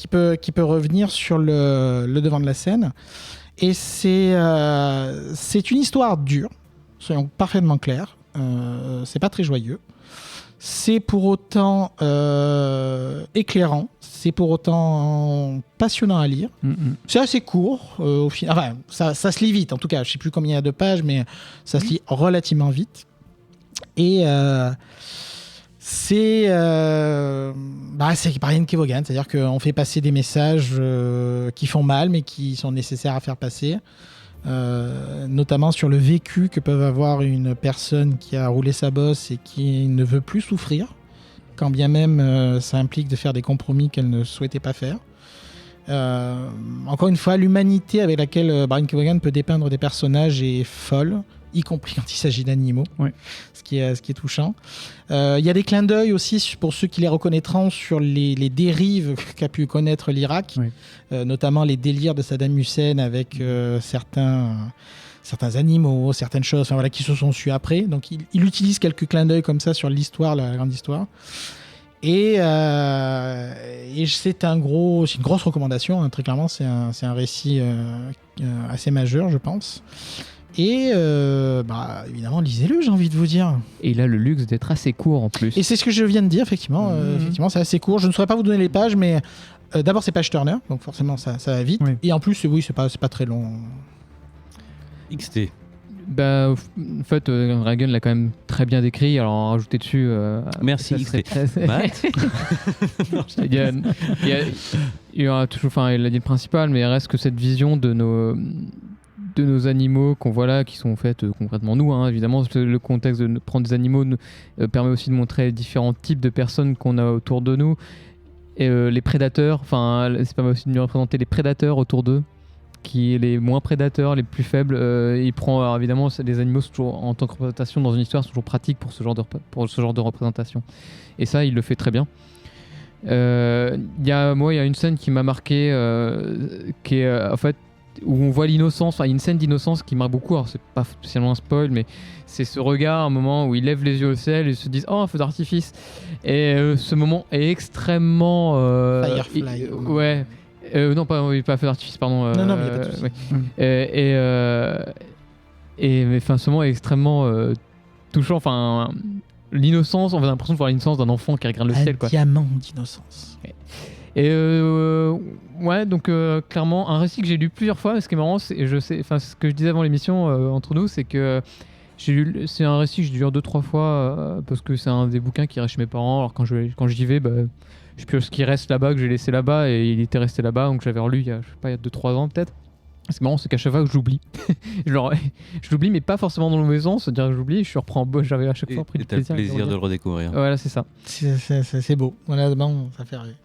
revenir sur le devant de la scène. Et c'est une histoire dure, soyons parfaitement clairs. C'est pas très joyeux. C'est pour autant éclairant, c'est pour autant passionnant à lire. C'est assez court, au final. Enfin, ça se lit vite, en tout cas. Je ne sais plus combien il y a de pages, mais ça se lit relativement vite. Et c'est Brian Kevogan, c'est-à-dire qu'on fait passer des messages qui font mal, mais qui sont nécessaires à faire passer. Notamment sur le vécu que peuvent avoir une personne qui a roulé sa bosse et qui ne veut plus souffrir, quand bien même ça implique de faire des compromis qu'elle ne souhaitait pas faire. Encore une fois, l'humanité avec laquelle Brian Kevogan peut dépeindre des personnages est folle, y compris quand il s'agit d'animaux, ce qui est touchant. Il y a des clins d'œil aussi pour ceux qui les reconnaîtront sur les dérives qu'a pu connaître l'Irak, notamment les délires de Saddam Hussein avec certains animaux, certaines choses qui se sont sues après. Donc il utilise quelques clins d'œil comme ça sur l'histoire, la grande histoire. Et c'est une grosse recommandation, hein, très clairement. C'est un récit assez majeur, je pense. Et évidemment, lisez-le, j'ai envie de vous dire. Et il a le luxe d'être assez court en plus. Et c'est ce que je viens de dire, effectivement. Effectivement, c'est assez court. Je ne saurais pas vous donner les pages, mais d'abord, c'est page turner, donc forcément, ça va vite. Oui. Et en plus, c'est pas très long. XT. En fait, Reagan l'a quand même très bien décrit. Alors, en rajouter dessus. Merci, XT. Il y aura toujours. Enfin, il a dit le principal, mais il reste que cette vision de nos animaux qu'on voit là, qui sont en fait concrètement nous, hein, évidemment. Le contexte de prendre des animaux permet aussi de montrer les différents types de personnes qu'on a autour de nous. Et les prédateurs, ça permet aussi de mieux représenter les prédateurs autour d'eux. qui est les moins prédateurs, les plus faibles. Il prend alors, évidemment les animaux sont toujours, en tant que représentation dans une histoire, c'est toujours pratique pour ce genre de représentation. Et ça, il le fait très bien. Il y a une scène qui m'a marqué, qui est en fait où on voit l'innocence. Enfin, il y a une scène d'innocence qui marque beaucoup. Alors c'est pas spécialement un spoil, mais c'est ce regard, un moment où ils lèvent les yeux au ciel et se disent oh un feu d'artifice. Et ce moment est extrêmement Firefly. ouais. Non, pas feu d'artifice, pardon. Non, mais il n'y a pas de souci. Mais ce moment est extrêmement touchant. Enfin, l'innocence, on a l'impression de voir l'innocence d'un enfant qui regarde le ciel, quoi. Un diamant d'innocence. Et ouais, donc clairement, un récit que j'ai lu plusieurs fois. Ce qui est marrant, c'est, ce que je disais avant l'émission entre nous, c'est que c'est un récit que j'ai dû lire 2-3 fois parce que c'est un des bouquins qui reste chez mes parents. Alors quand j'y vais, je sais ce qui reste là-bas, que j'ai laissé là-bas, et il était resté là-bas, donc j'avais relu il y a 2-3 ans peut-être. C'est marrant, c'est qu'à chaque fois que j'oublie, je l'oublie, mais pas forcément dans le mauvais sens, c'est-à-dire que j'oublie, je reprends, j'avais à chaque fois pris Et du t'as le plaisir. plaisir de le redécouvrir. Voilà, c'est ça. C'est beau. Honnêtement, ça fait rire.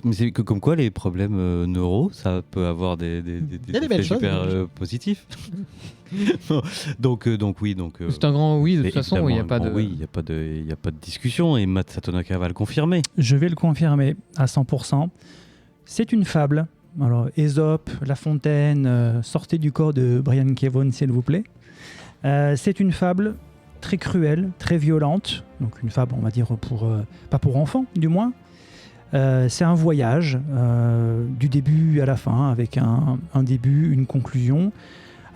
Mais c'est que comme quoi les problèmes neuro, ça peut avoir des y a des belles effets super choses, positifs. donc oui. C'est un grand oui, de toute c'est façon, il n'y a pas de... Oui, il n'y a pas de discussion, et Matt Satonaka va le confirmer. Je vais le confirmer à 100%. C'est une fable. Alors, Ésope, La Fontaine, sortez du corps de Brian Kevough, s'il vous plaît. C'est une fable très cruelle, très violente. Donc une fable, on va dire, pas pour enfants, du moins. C'est un voyage du début à la fin, avec un début, une conclusion,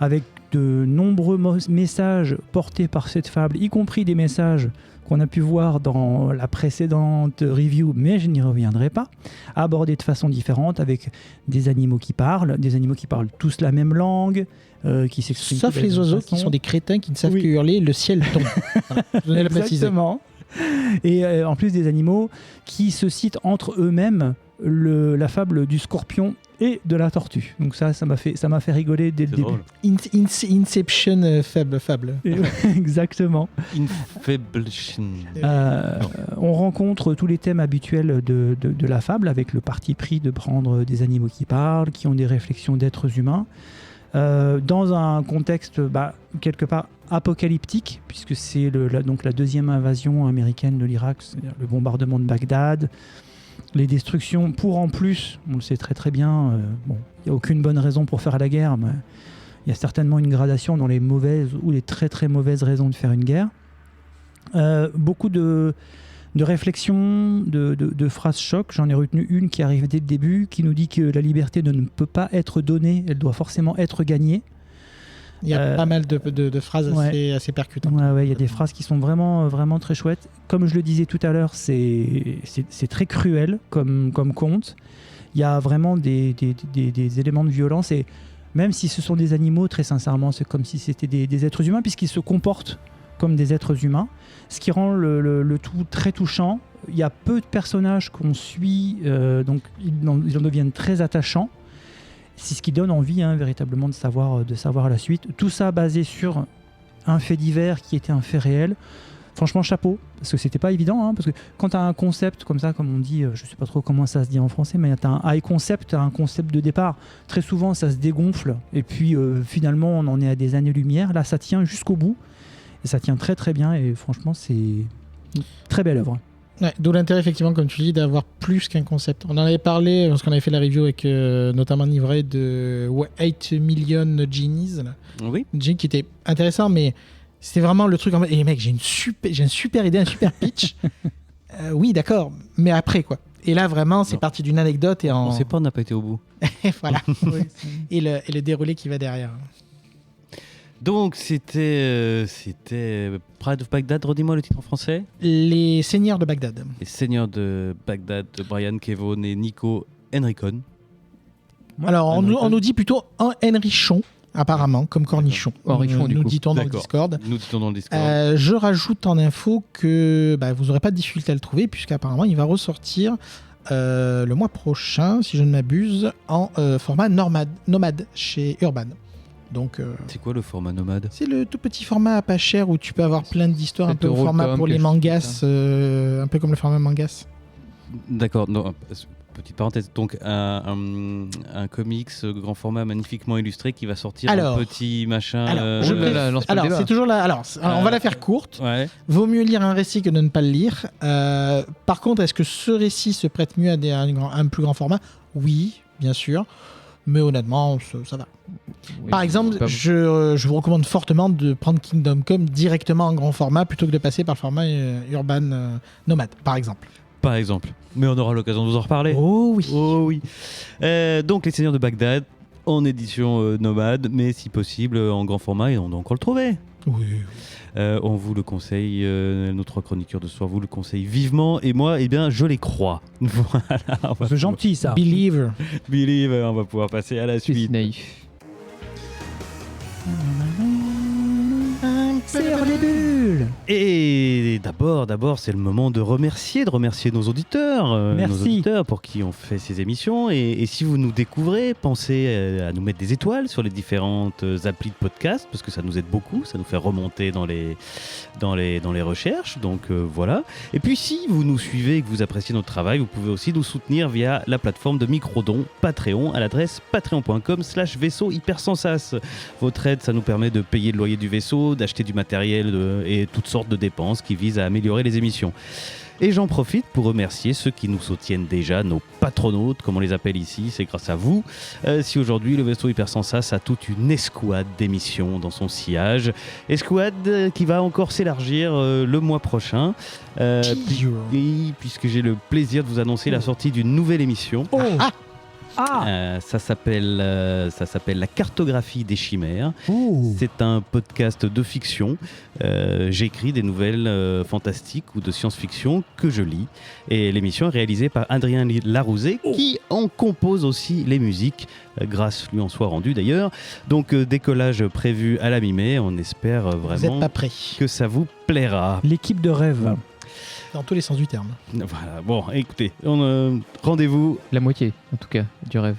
avec de nombreux messages portés par cette fable, y compris des messages qu'on a pu voir dans la précédente review, mais je n'y reviendrai pas, abordés de façon différente, avec des animaux qui parlent tous la même langue, qui s'expriment... Sauf les oiseaux qui sont des crétins qui ne savent que hurler, le ciel tombe. Voilà, je venais de le préciser. Exactement. Et en plus des animaux qui se citent entre eux-mêmes la fable du scorpion et de la tortue. Donc ça m'a fait rigoler dès le C'est début. drôle. Inception fable. Exactement. Infabulation. On rencontre tous les thèmes habituels de la fable, avec le parti pris de prendre des animaux qui parlent, qui ont des réflexions d'êtres humains, dans un contexte quelque part apocalyptique, puisque c'est donc la deuxième invasion américaine de l'Irak, c'est-à-dire le bombardement de Bagdad, les destructions, pour en plus, on le sait très très bien, il n'y a aucune bonne raison pour faire la guerre, mais il y a certainement une gradation dans les mauvaises ou les très très mauvaises raisons de faire une guerre. Beaucoup de réflexions, de phrases choc. J'en ai retenu une qui arrive dès le début, qui nous dit que la liberté ne peut pas être donnée, elle doit forcément être gagnée. Il y a pas mal de phrases assez percutantes. Ouais, il y a des phrases qui sont vraiment, vraiment très chouettes. Comme je le disais tout à l'heure, c'est très cruel comme conte. Il y a vraiment des éléments de violence, et même si ce sont des animaux, très sincèrement, c'est comme si c'était des êtres humains, puisqu'ils se comportent comme des êtres humains, ce qui rend le tout très touchant. Il y a peu de personnages qu'on suit, donc ils en deviennent très attachants. C'est ce qui donne envie véritablement de savoir la suite. Tout ça basé sur un fait divers qui était un fait réel. Franchement, chapeau, parce que c'était pas évident, parce que quand tu as un concept comme ça, comme on dit, je sais pas trop comment ça se dit en français, mais tu as un high concept, tu as un concept de départ. Très souvent, ça se dégonfle, et puis finalement, on en est à des années-lumière. Là, ça tient jusqu'au bout, et ça tient très très bien, et franchement, c'est une très belle œuvre. Ouais, d'où l'intérêt, effectivement, comme tu dis, d'avoir plus qu'un concept. On en avait parlé lorsqu'on avait fait la review avec notamment Nivray de 8 Million Genies. Là. Oui. Une genie qui était intéressant, mais c'était vraiment le truc en mode, mec, j'ai une super idée, un super pitch. Oui, d'accord, mais après, quoi. Et là, vraiment, c'est parti d'une anecdote. Et On sait pas, on n'a pas été au bout. voilà. et le déroulé qui va derrière. Donc, c'était Pride of Baghdad, redis-moi le titre en français. Les Seigneurs de Bagdad. Les Seigneurs de Bagdad, de Brian Kevough et Nico Henrichon. Alors, on nous dit plutôt un Henrichon, apparemment, comme cornichon. Henrichon, du coup. Nous dit-on dans le D'accord. Discord. Nous dit-on dans le Discord. Je rajoute en info que vous n'aurez pas de difficulté à le trouver, puisqu'apparemment, il va ressortir le mois prochain, si je ne m'abuse, en format nomade chez Urban. Donc, C'est quoi le format nomade? c'est le tout petit format pas cher où tu peux avoir plein d'histoires, un Peut-être peu au format Eurocom, pour les quelque chose mangas, un peu comme le format mangas. D'accord, non. petite parenthèse, donc un comics grand format magnifiquement illustré qui va sortir Alors, en petit machin. je oh là là, lance pas le débat. c'est toujours là. Alors, on va la faire courte. Ouais. Vaut mieux lire un récit que de ne pas le lire. Par contre, est-ce que ce récit se prête mieux à un plus grand format ? Oui, bien sûr. Mais honnêtement, ça va. Oui, Par exemple, je vous recommande fortement de prendre Kingdom Come directement en grand format plutôt que de passer par le format Urban Nomad, par exemple. Par exemple. Mais on aura l'occasion de vous en reparler. Oh oui. Oh oui. Donc Les Seigneurs de Bagdad en édition nomade, mais si possible en grand format, et on doit encore le trouver. Oui. On vous le conseille, nos 3 chroniqueurs de ce soir vous le conseillent vivement, et moi, eh bien, je les crois. Voilà. C'est gentil ça. Believer. Believe, on va pouvoir passer à la Je suis suite. naïf. C'est hors les bulles. Et d'abord, c'est le moment de remercier nos auditeurs, Merci. nos auditeurs pour qui on fait ces émissions. Et si vous nous découvrez, pensez à nous mettre des étoiles sur les différentes applis de podcast, parce que ça nous aide beaucoup, ça nous fait remonter dans les recherches. Donc voilà. Et puis si vous nous suivez et que vous appréciez notre travail, vous pouvez aussi nous soutenir via la plateforme de microdon Patreon à l'adresse patreon.com/vaisseau hypersensas. Votre aide, ça nous permet de payer le loyer du vaisseau, d'acheter du matériel et toutes sortes de dépenses qui visent à améliorer les émissions. Et j'en profite pour remercier ceux qui nous soutiennent déjà, nos patronautes, comme on les appelle ici, c'est grâce à vous. Si aujourd'hui le vaisseau Hypersensas a toute une escouade d'émissions dans son sillage, escouade qui va encore s'élargir le mois prochain, puisque j'ai le plaisir de vous annoncer la sortie d'une nouvelle émission. Ça s'appelle La cartographie des chimères. C'est un podcast de fiction. J'écris des nouvelles fantastiques ou de science-fiction que je lis. Et l'émission est réalisée par Adrien Larouzet, qui en compose aussi les musiques. Grâce lui en soit rendu d'ailleurs. Donc décollage prévu à la mi-mai. On espère Vous n'êtes vraiment pas prêts. que ça vous plaira. L'équipe de rêve. Dans tous les sens du terme. Voilà. Bon, écoutez, rendez-vous La moitié, en tout cas, du rêve.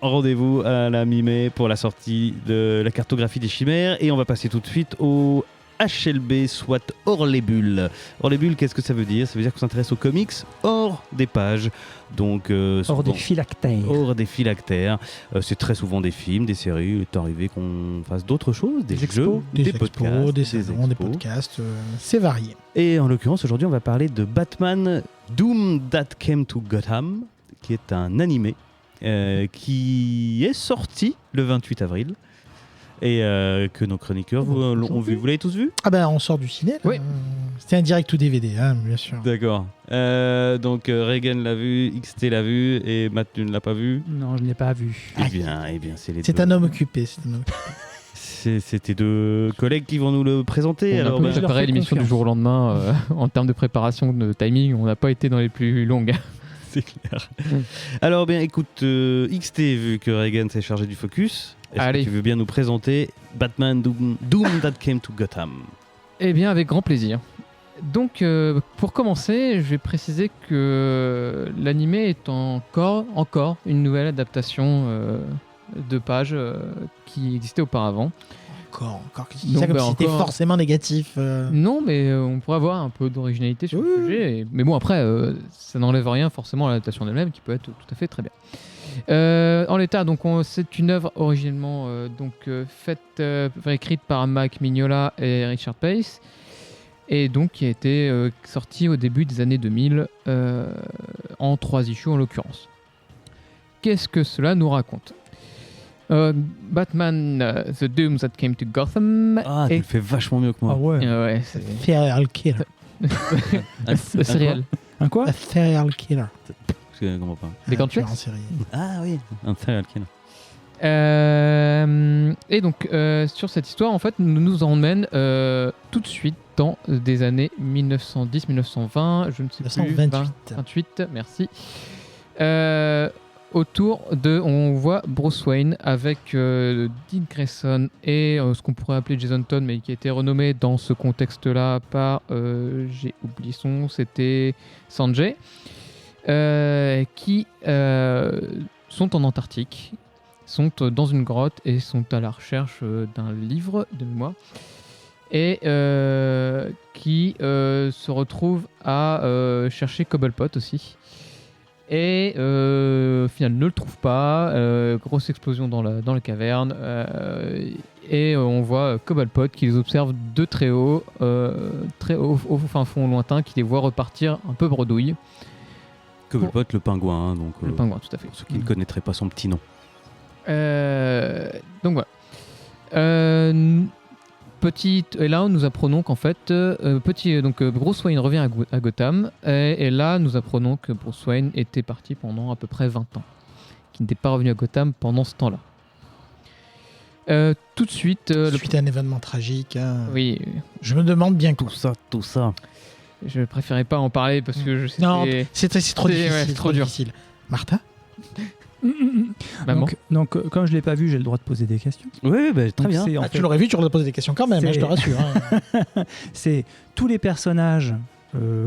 Rendez-vous à la mi-mai pour la sortie de la cartographie des chimères, et on va passer tout de suite au HLB, soit hors les bulles. Hors les bulles, qu'est-ce que ça veut dire ? Ça veut dire qu'on s'intéresse aux comics hors des pages. Donc, Hors souvent- des phylactères. hors des phylactères. C'est très souvent des films, des séries. Il est arrivé qu'on fasse d'autres choses, des jeux, expos, Des podcasts, expos, des salons, des expos. podcasts. C'est varié. Et en l'occurrence, aujourd'hui, on va parler de Batman Doom That Came to Gotham, qui est un animé qui est sorti le 28 avril et que nos chroniqueurs l'ont vu. Vous l'avez tous vu ? Ah ben, on sort du ciné. Là. Oui. C'était un direct ou DVD, hein, bien sûr. D'accord. Donc Reagan l'a vu, XT l'a vu et Matt, tu ne l'as pas vu ? Non, je ne l'ai pas vu. Eh bien, c'est les C'est deux. un homme occupé. C'était 2 collègues qui vont nous le présenter. On a Alors, un peu je leur préparé fais l'émission du confiance. jour au lendemain. En termes de préparation, de timing, on n'a pas été dans les plus longues. c'est clair. Alors, bien, écoute, XT, vu que Reagan s'est chargé du focus, est-ce que Allez. tu veux bien nous présenter Batman Doom That Came to Gotham ? Eh bien, avec grand plaisir. Donc, pour commencer, je vais préciser que l'animé est encore une nouvelle adaptation de pages qui existait auparavant. Encore. Donc, Ça comme bah, si c'était encore- forcément négatif. Non, mais on pourrait avoir un peu d'originalité sur Oui, le sujet. Mais bon, après, ça n'enlève rien forcément à l'adaptation d'elle-même, qui peut être tout à fait très bien. En l'état, donc c'est une œuvre originellement écrite par Mike Mignola et Richard Pace, et donc qui a été sortie au début des années 2000 en 3 issues en l'occurrence. Qu'est-ce que cela nous raconte ? Batman The Doom That Came to Gotham Ah, tu est... le fais vachement mieux que moi. Ah ouais. Ouais, c'est Serial killer. c'est réel. Un quoi A serial killer. Parce que je comprends pas. Des Un gants de tueur en flex. série. Ah oui, un serial killer. Et donc, sur cette histoire, en fait, nous emmène tout de suite dans des années 1910-1920, je ne sais plus. 1928. 28, merci. Autour de, on voit Bruce Wayne avec Dick Grayson et ce qu'on pourrait appeler Jason Todd, mais qui a été renommé dans ce contexte-là par, j'ai oublié son nom, c'était Sanjay, qui sont en Antarctique, sont dans une grotte et sont à la recherche d'un livre de mémoire et qui se retrouvent à chercher Cobblepot aussi. Et au final, ne le trouve pas. Grosse explosion dans la caverne. Et on voit Cobblepot qui les observe de très haut, au fin fond lointain, qui les voit repartir un peu bredouille. Cobblepot, le pingouin. Hein, donc, Le pingouin, tout à fait. pour ceux qui ne connaîtraient pas son petit nom. Donc voilà. Et là, nous apprenons qu'en fait, Bruce Wayne revient à Gotham. Et là, nous apprenons que Bruce Wayne était parti pendant à peu près 20 ans. Qu'il n'était pas revenu à Gotham pendant ce temps-là. Tout de suite... Suite à un événement tragique. Hein. Oui. Je me demande bien que... Tout ça. Je préférais pas en parler parce que je sais Non, c'est trop difficile. Ouais, c'est trop dur. difficile. Martha Maman. Donc, comme je l'ai pas vu, j'ai le droit de poser des questions. Oui, bah, très Donc, bien. c'est, en Tu fait, l'aurais vu, tu aurais posé des questions quand même, hein, je te rassure. Hein. c'est tous les personnages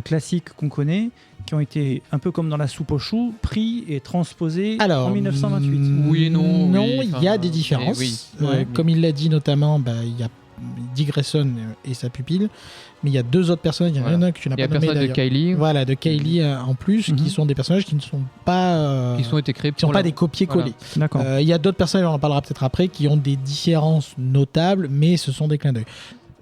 classiques qu'on connaît qui ont été un peu comme dans la soupe aux choux, pris et transposés Alors, en 1928. Oui et non. Non, oui, il enfin, y a des différences. oui. Ouais. Comme il l'a dit notamment, il y a Dick Grayson et sa pupille, mais il y a deux autres personnages. Il y en a Voilà. un que tu n'as Il y a pas nommé personne de d'ailleurs. Kylie Voilà, de Kylie en plus, Mhm. qui sont des personnages qui ne sont pas, qui sont été créés qui sont pour pas la- des copier-coller. D'accord. Il y a d'autres personnages, on en parlera peut-être après, qui ont des différences notables, mais ce sont des clins d'œil.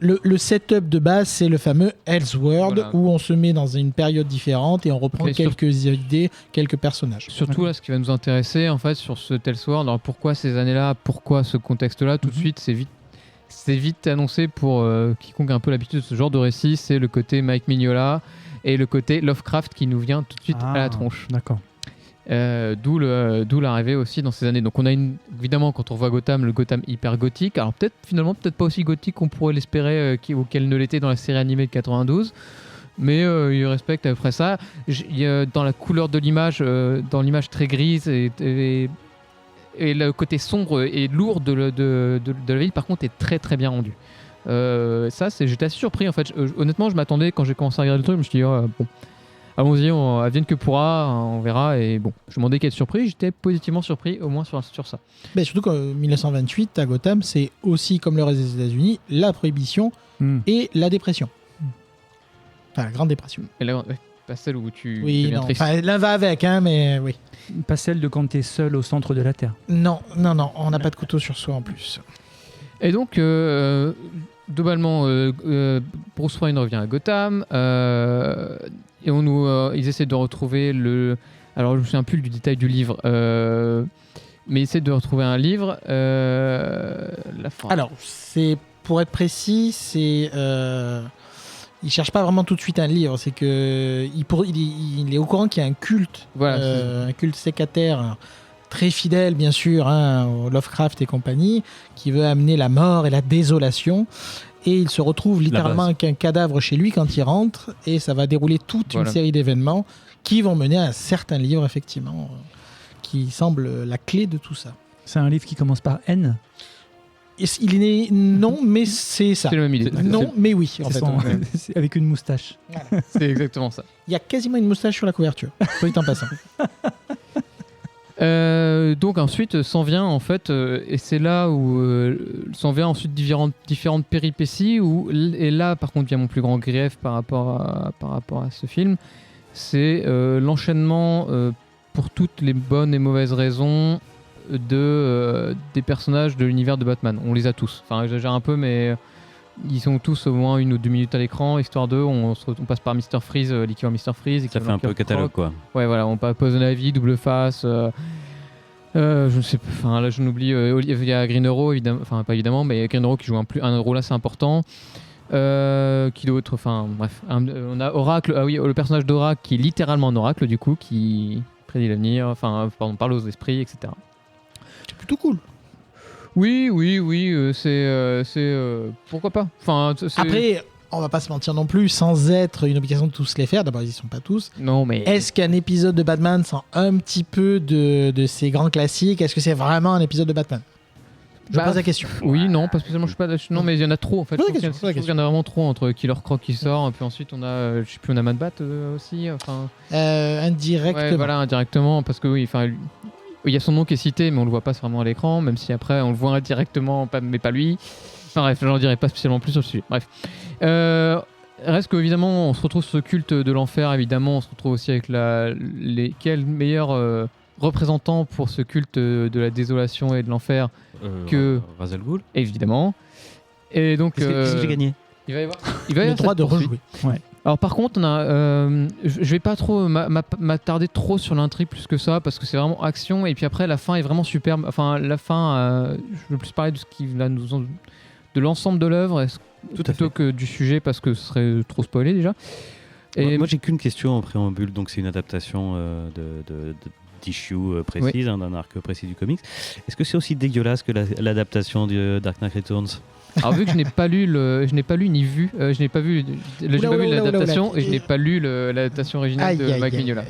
Le setup de base, c'est le fameux Elseworld, Voilà. où on se met dans une période différente et on reprend Mais quelques idées, quelques personnages. Surtout là, ce qui va nous intéresser en fait sur ce Tellsword, alors pourquoi ces années-là, pourquoi ce contexte-là, tout de Mhm. suite, c'est vite annoncé pour quiconque a un peu l'habitude de ce genre de récit, c'est le côté Mike Mignola et le côté Lovecraft qui nous vient tout de suite à la tronche. D'accord. D'où l'arrivée aussi dans ces années. Donc on a évidemment quand on voit Gotham, le Gotham hyper gothique. Alors peut-être pas aussi gothique qu'on pourrait l'espérer auquel ne l'était dans la série animée de 92. Mais il respecte à peu près ça. Dans la couleur de l'image, dans l'image très grise et le côté sombre et lourd de la ville, par contre, est très très bien rendu. J'étais assez surpris en fait. Honnêtement, je m'attendais quand j'ai commencé à regarder le truc, je me suis dit bon, allons-y, advienne que pourra, on verra. Et bon, je me demandais qu'être surpris, j'étais positivement surpris au moins sur ça. Mais surtout qu'en 1928, à Gotham, c'est aussi, comme le reste des États-Unis, la prohibition et la dépression. Enfin, la Grande Dépression. Et là, ouais, pas celle où tu Oui, deviens non. triste. Enfin, l'un va avec, hein, mais oui. Pas celle de quand t'es seul au centre de la Terre. Non, on n'a pas de couteau sur soi en plus. Et donc, globalement, Bruce Wayne revient à Gotham et ils essaient de retrouver le. Alors, je me souviens plus du détail du livre, mais ils essaient de retrouver un livre. La fin. Alors, pour être précis, il cherche pas vraiment tout de suite un livre, c'est que il est au courant qu'il y a un culte, Voilà, un culte sécataire très fidèle bien sûr au Lovecraft et compagnie, qui veut amener la mort et la désolation. Et il se retrouve littéralement avec un cadavre chez lui quand il rentre, et ça va dérouler toute une série d'événements qui vont mener à un certain livre effectivement, qui semble la clé de tout ça. C'est un livre qui commence par N. Il est né, non, mais c'est ça. C'est la même idée. Non, mais oui, en fait. C'est avec une moustache. C'est exactement ça. Il y a quasiment une moustache sur la couverture, soit dit en passant. Donc ensuite s'en vient en fait, et c'est là où s'en vient ensuite différentes péripéties et là par contre vient mon plus grand grief par rapport à ce film, c'est l'enchaînement pour toutes les bonnes et mauvaises raisons des personnages de l'univers de Batman. On les a tous, enfin j'exagère un peu mais ils sont tous au moins 1 ou 2 minutes à l'écran, histoire d'eux, on passe par Mr. Freeze, l'équivalent Mr. Freeze. Ça fait un peu catalogue, quoi. Ouais, voilà, on passe Poison Ivy, Double Face, je ne sais pas, enfin là je n'oublie, il y a Green Arrow, évidemment, enfin pas évidemment, mais Green Arrow qui joue un rôle assez important. Qui d'autre, enfin bref, on a Oracle, ah oui, le personnage d'Oracle qui est littéralement un oracle du coup, qui prédit l'avenir, enfin pardon, parle aux esprits, etc. C'est plutôt cool. Oui, c'est pourquoi pas. Enfin, après, on va pas se mentir non plus, sans être une obligation de tous les faire. D'abord, ils sont pas tous. Non, mais est-ce qu'un épisode de Batman sent un petit peu de ces grands classiques? Est-ce que c'est vraiment un épisode de Batman? Je pose la question. Oui, non, pas spécialement. Je suis pas. Non, mais il y en a trop en fait. Il y en a vraiment trop entre Killer Croc qui sort, et puis ensuite on a, je sais plus, on a Mad Bat aussi. Enfin. Indirectement. Ouais, voilà, indirectement, parce que oui, enfin. Il y a son nom qui est cité, mais on le voit pas vraiment à l'écran, même si après on le voit indirectement, mais pas lui. Enfin bref, j'en dirai pas spécialement plus sur le sujet. Bref. Reste qu'évidemment, on se retrouve sur ce culte de l'enfer, évidemment, on se retrouve aussi avec quel meilleur représentant pour ce culte de la désolation et de l'enfer que Ra's al Ghul. évidemment. Et donc, Qu'est-ce que j'ai gagné? il va y avoir Le droit cette de poursuite. rejouer. Alors par contre, je vais pas trop m'attarder trop sur l'intrigue plus que ça, parce que c'est vraiment action, et puis après la fin est vraiment superbe. Enfin, la fin, je veux plus parler de ce qui va de l'ensemble de l'œuvre plutôt que du sujet, parce que ce serait trop spoilé déjà. Et Moi, j'ai qu'une question en préambule. Donc, c'est une adaptation d'issue précise, d'un arc précis du comics. Est-ce que c'est aussi dégueulasse que l'adaptation de Dark Knight Returns? alors vu que je n'ai pas lu ni vu, je n'ai pas vu l'adaptation et je n'ai pas lu l'adaptation originale de Mike Mignola.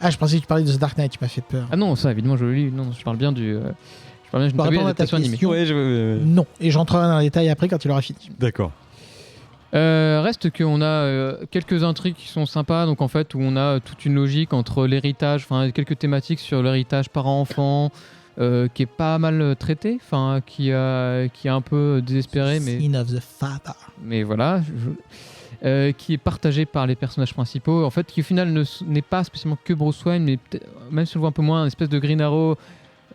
Ah, je pensais que tu parlais de The Dark Knight, tu m'as fait peur. Ah non, ça évidemment je le lis. Non, je parle bien je n'ai pas vu l'adaptation animée. Non, et j'entrerai dans les détails après quand il aura fini. D'accord. Reste qu'on a quelques intrigues qui sont sympas, donc en fait où on a toute une logique entre l'héritage, enfin quelques thématiques sur l'héritage parent-enfant, qui est pas mal traité, enfin qui est un peu désespéré, Sin of the Father. mais voilà, qui est partagé par les personnages principaux, en fait qui au final n'est pas spécialement que Bruce Wayne, mais même si on le voit un peu moins, une espèce de Green Arrow,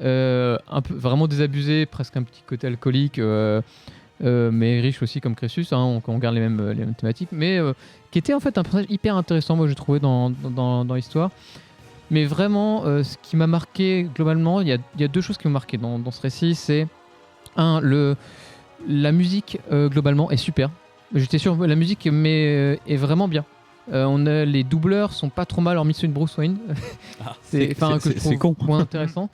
un peu vraiment désabusé, presque un petit côté alcoolique. Mais riche aussi comme Cressus, on garde les mêmes thématiques, mais qui était en fait un personnage hyper intéressant, moi j'ai trouvé dans l'histoire. Mais vraiment, ce qui m'a marqué globalement, il y a deux choses qui m'ont marqué dans ce récit, c'est la musique globalement est super. J'étais sûr, la musique est vraiment bien. Les doubleurs sont pas trop mal, hormis ceux de Bruce Wayne. C'est con. Moins intéressant.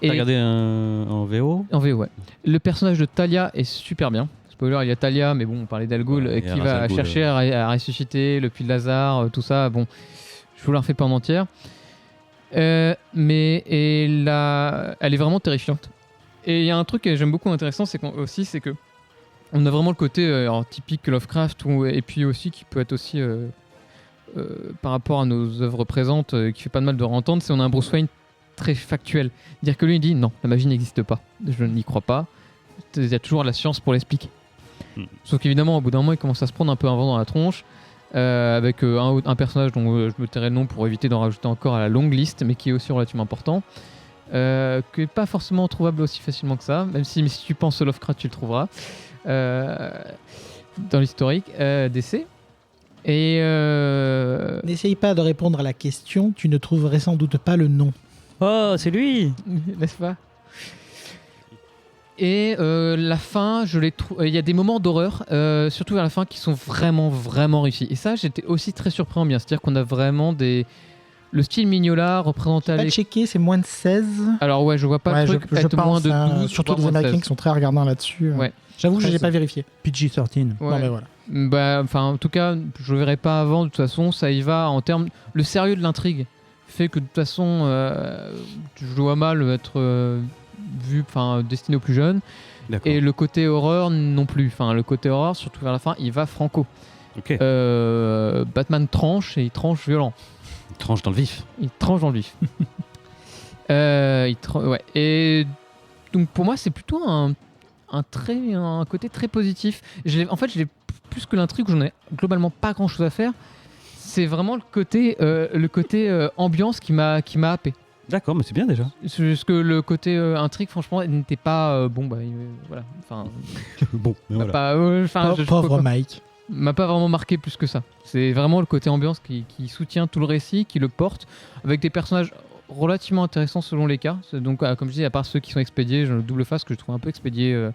T'as regardé en VO? En VO, ouais. Le personnage de Talia est super bien. Spoiler, il y a Talia, mais bon, on parlait d'Al Ghul, qui va chercher à ressusciter le puits de Lazare, tout ça. Bon, je vous la refais pas en entière. Elle est vraiment terrifiante. Et il y a un truc que j'aime beaucoup intéressant, c'est que on a vraiment le côté typique Lovecraft, et puis aussi qui peut être aussi par rapport à nos œuvres présentes, qui fait pas de mal de entendre, c'est on a un Bruce Wayne très factuel. Dire que lui il dit non, la magie n'existe pas, je n'y crois pas, il y a toujours la science pour l'expliquer. Sauf qu'évidemment au bout d'un moment il commence à se prendre un peu un vent dans la tronche, avec un personnage dont je me tairai le nom pour éviter d'en rajouter encore à la longue liste, mais qui est aussi relativement important, qui n'est pas forcément trouvable aussi facilement que ça, même si tu penses au Lovecraft tu le trouveras dans l'historique DC. Et N'essaye pas de répondre à la question, tu ne trouverais sans doute pas le nom. Oh, c'est lui! N'est-ce pas? Et la fin, il y a des moments d'horreur, surtout vers la fin, qui sont vraiment, vraiment réussis. Et ça, j'étais aussi très surpris en bien. C'est-à-dire qu'on a vraiment le style Mignola représenté Pas avec... checké, c'est moins de 16. Alors ouais, je vois pas le truc être moins de 12. Surtout voire les moins de Américains 16. qui sont très regardants là-dessus. Ouais. J'avoue que je n'ai pas vérifié. PG-13. Ouais. Non, mais voilà. Bah, en tout cas, je le verrai pas avant. De toute façon, ça y va en termes... Le sérieux de l'intrigue fait que de toute façon, je dois mal être destiné aux plus jeunes. D'accord. Et le côté horreur non plus. Enfin, le côté horreur, surtout vers la fin, il va franco. Ok. Batman tranche et il tranche violent. Il tranche dans le vif. Il tranche dans le vif. Ouais. Et donc pour moi, c'est plutôt un côté très positif. En fait, je l'ai plus que l'intrigue où j'en ai globalement pas grand chose à faire. C'est vraiment le côté ambiance qui m'a happé. D'accord, mais c'est bien déjà. Parce que le côté intrigue, franchement, n'était pas voilà. Enfin, Bon, mais voilà. Pauvre Mike. M'a pas vraiment marqué plus que ça. C'est vraiment le côté ambiance qui soutient tout le récit, qui le porte, avec des personnages relativement intéressants selon les cas. Donc, comme je dis, à part ceux qui sont expédiés, le double face que je trouve un peu expédié.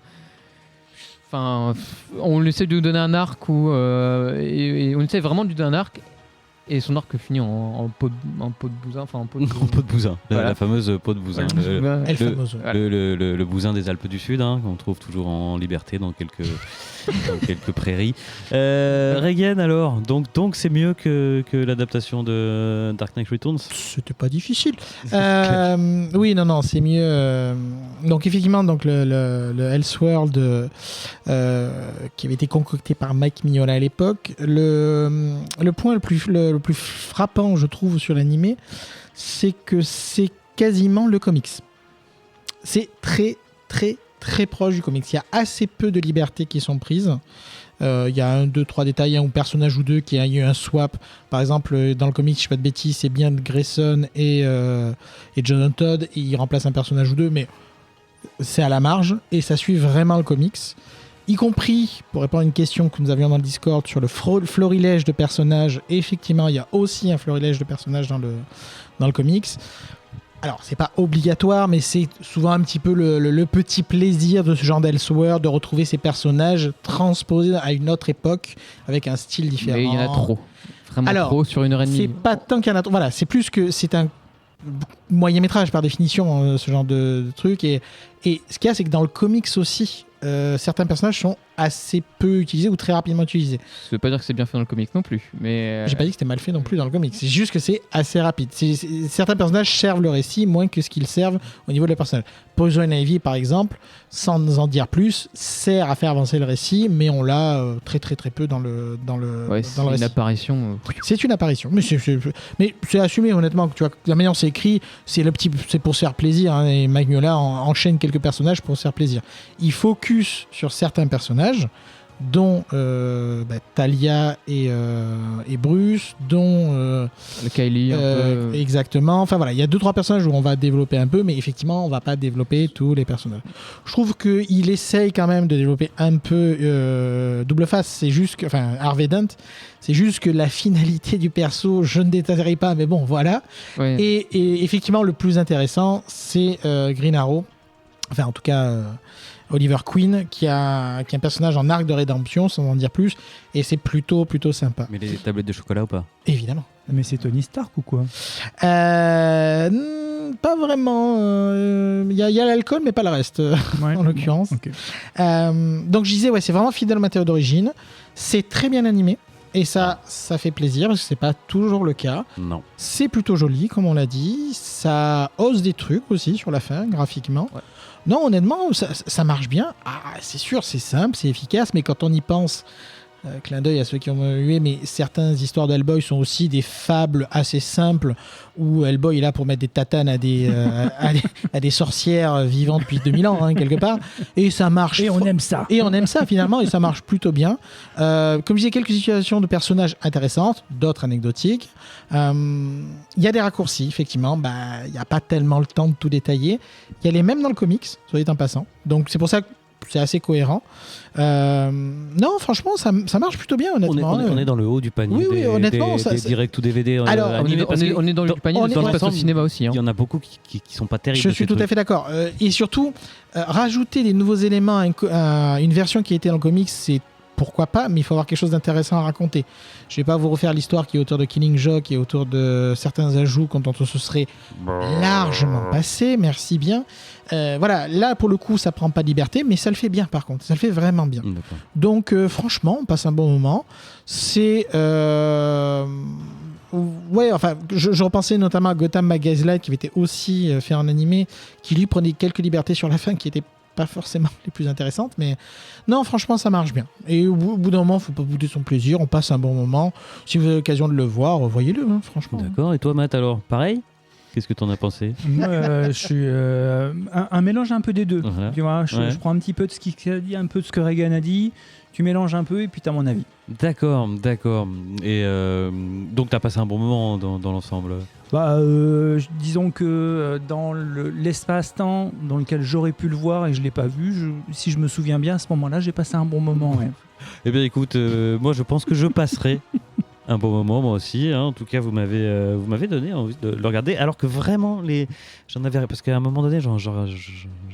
On essaie de lui donner un arc et on essaie vraiment de lui donner un arc. Et son arc finit en peau de bousin. Enfin, en peau de bousin. Voilà. La fameuse peau de bousin. El Famoso. Le bousin des Alpes du Sud, qu'on trouve toujours en liberté dans quelques prairies. Regan, alors, donc c'est mieux que l'adaptation de Dark Knight Returns? C'était pas difficile. Oui, non, c'est mieux. Donc effectivement, le Elseworld qui avait été concocté par Mike Mignola à l'époque, le point le plus frappant, je trouve, sur l'animé, c'est que c'est quasiment le comics. C'est très, très, très proche du comics. Il y a assez peu de libertés qui sont prises. Il y a 1, 2, 3 détails, un personnage ou deux qui a eu un swap. Par exemple, dans le comic, je ne sais pas de bêtises, c'est bien Grayson et John Todd. Et ils remplacent un personnage ou deux, mais c'est à la marge et ça suit vraiment le comics. Y compris, pour répondre à une question que nous avions dans le Discord sur le florilège de personnages. Et effectivement, il y a aussi un florilège de personnages dans le comics. Alors, c'est pas obligatoire, mais c'est souvent un petit peu le petit plaisir de ce genre d'Elseworld, de retrouver ces personnages transposés à une autre époque, avec un style différent. Mais il y en a trop. Vraiment Alors, trop sur 1h30. C'est pas tant qu'il y en a trop. Voilà, c'est plus que c'est un moyen métrage par définition, ce genre de truc. Et ce qu'il y a, c'est que dans le comics aussi, certains personnages sont assez peu utilisés ou très rapidement utilisés. Ça veut pas dire que c'est bien fait dans le comic non plus, mais J'ai pas dit que c'était mal fait non plus dans le comics. C'est juste que c'est assez rapide. Certains personnages servent le récit moins que ce qu'ils servent au niveau de la personnage. Poison Ivy, par exemple, sans en dire plus, sert à faire avancer le récit, mais on l'a très très très peu dans le ouais, dans c'est le une récit. apparition. C'est une apparition, mais c'est assumé honnêtement. Tu vois, la manière dont c'est écrit, c'est pour se faire plaisir. Hein, et Mike Mignola enchaîne quelques personnages pour se faire plaisir. Il focus sur certains personnages, dont Talia et Bruce, dont Le Kylie, un peu. exactement. Enfin voilà, il y a 2-3 personnages où on va développer un peu, mais effectivement, on va pas développer tous les personnages. Je trouve qu'il essaye quand même de développer un peu Double Face. C'est juste que, enfin, Harvey Dent, c'est juste que la finalité du perso, je ne détaillerai pas, mais bon, voilà. Ouais. Et effectivement, le plus intéressant, c'est Green Arrow. Enfin, en tout cas, Oliver Queen, qui a un personnage en arc de rédemption, sans en dire plus. Et c'est plutôt sympa. Mais les tablettes de chocolat ou pas? Évidemment. Mais c'est Tony Stark ou quoi? Pas vraiment. Il y a l'alcool, mais pas le reste, Ouais. en l'occurrence. Ok. Donc, je disais, ouais, c'est vraiment fidèle au matériau d'origine. C'est très bien animé. Et ça fait plaisir, parce que c'est pas toujours le cas. Non. C'est plutôt joli, comme on l'a dit. Ça ose des trucs aussi sur la fin, graphiquement. Ouais. Non, honnêtement, ça marche bien. Ah, c'est sûr, c'est simple, c'est efficace, mais quand on y pense, clin d'œil à ceux qui ont hué, mais certaines histoires d'Hellboy sont aussi des fables assez simples où Hellboy est là pour mettre des tatanes à des sorcières vivantes depuis 2000 ans, hein, quelque part. Et ça marche. Et on aime ça. Et on aime ça finalement, et ça marche plutôt bien. Comme je disais, quelques situations de personnages intéressantes, d'autres anecdotiques. Il y a des raccourcis, effectivement. Il n'y a pas tellement le temps de tout détailler. Il y a les mêmes dans le comics, soit dit en passant. Donc c'est pour ça que c'est assez cohérent. Non, franchement, ça marche plutôt bien, honnêtement. On est dans le haut du panier Oui, honnêtement, des direct ou DVD Alors, animés, parce on est dans le panier on de est- temps de passe au ensemble, cinéma aussi. Hein. Il y en a beaucoup qui sont pas terribles. Je de suis ces tout à trucs. fait d'accord. Et surtout, rajouter des nouveaux éléments à une version qui était dans le comics, c'est pourquoi pas, mais il faut avoir quelque chose d'intéressant à raconter. Je vais pas vous refaire l'histoire qui est autour de Killing Joke et autour de certains ajouts quand on se serait largement passé, merci bien. Voilà, là pour le coup ça prend pas de liberté, mais ça le fait bien par contre, ça le fait vraiment bien. D'accord. Donc franchement, on passe un bon moment. C'est... ouais, enfin, je repensais notamment à Gotham by Gaslight qui était aussi fait en animé, qui lui prenait quelques libertés sur la fin qui étaient pas forcément les plus intéressantes, mais non, franchement, ça marche bien. Et au bout d'un moment, faut pas bouder son plaisir, on passe un bon moment. Si vous avez l'occasion de le voir, voyez-le, hein, franchement. D'accord. Et toi, Matt, alors, pareil? Qu'est-ce que t'en as pensé? Moi, je suis un mélange un peu des deux. Voilà. Tu vois, Ouais. je prends un petit peu de ce qu'il a dit, un peu de ce que Reagan a dit. Tu mélanges un peu et puis t'as mon avis. D'accord. Et donc, t'as passé un bon moment dans l'ensemble? Disons que dans l'espace-temps dans lequel j'aurais pu le voir et je l'ai pas vu, si je me souviens bien, à ce moment-là, j'ai passé un bon moment. Ouais. Eh bien, écoute, moi, je pense que je passerai un bon moment, moi aussi. Hein. En tout cas, vous m'avez donné envie de le regarder. Alors que vraiment, j'en avais... Parce qu'à un moment donné, je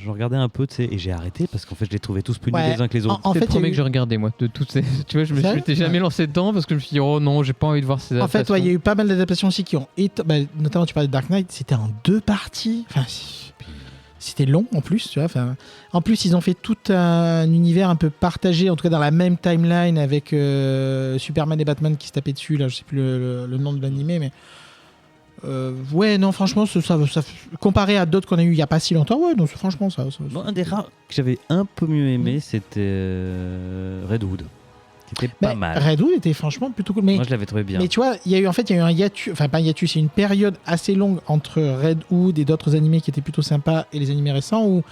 regardais un peu, tu sais, et j'ai arrêté parce qu'en fait, je les trouvais tous plus nuls Ouais. les uns que les autres. En C'est fait, le premier il y a que j'ai regardé, moi, de toutes ces. Tu vois, je Sérieux m'étais jamais lancé dedans parce que je me suis dit, oh non, j'ai pas envie de voir ces En fait, adaptations. il y a eu pas mal d'adaptations aussi qui ont été... notamment, tu parlais de Dark Knight, c'était en 2 parties. Enfin, c'était long en plus, tu vois. Enfin, en plus, ils ont fait tout un univers un peu partagé, en tout cas dans la même timeline avec Superman et Batman qui se tapaient dessus. Là, je sais plus le nom de l'animé, mais ouais, non, franchement, ça, comparé à d'autres qu'on a eu il y a pas si longtemps, ouais, donc franchement, ça. Bon, un des rares que j'avais un peu mieux aimé, c'était Redwood. Qui était pas mal. Redwood était franchement plutôt cool, mais Moi, je l'avais trouvé bien. Mais tu vois, il y a eu un hiatus, enfin pas un hiatus, c'est une période assez longue entre Redwood et d'autres animés qui étaient plutôt sympas et les animés récents où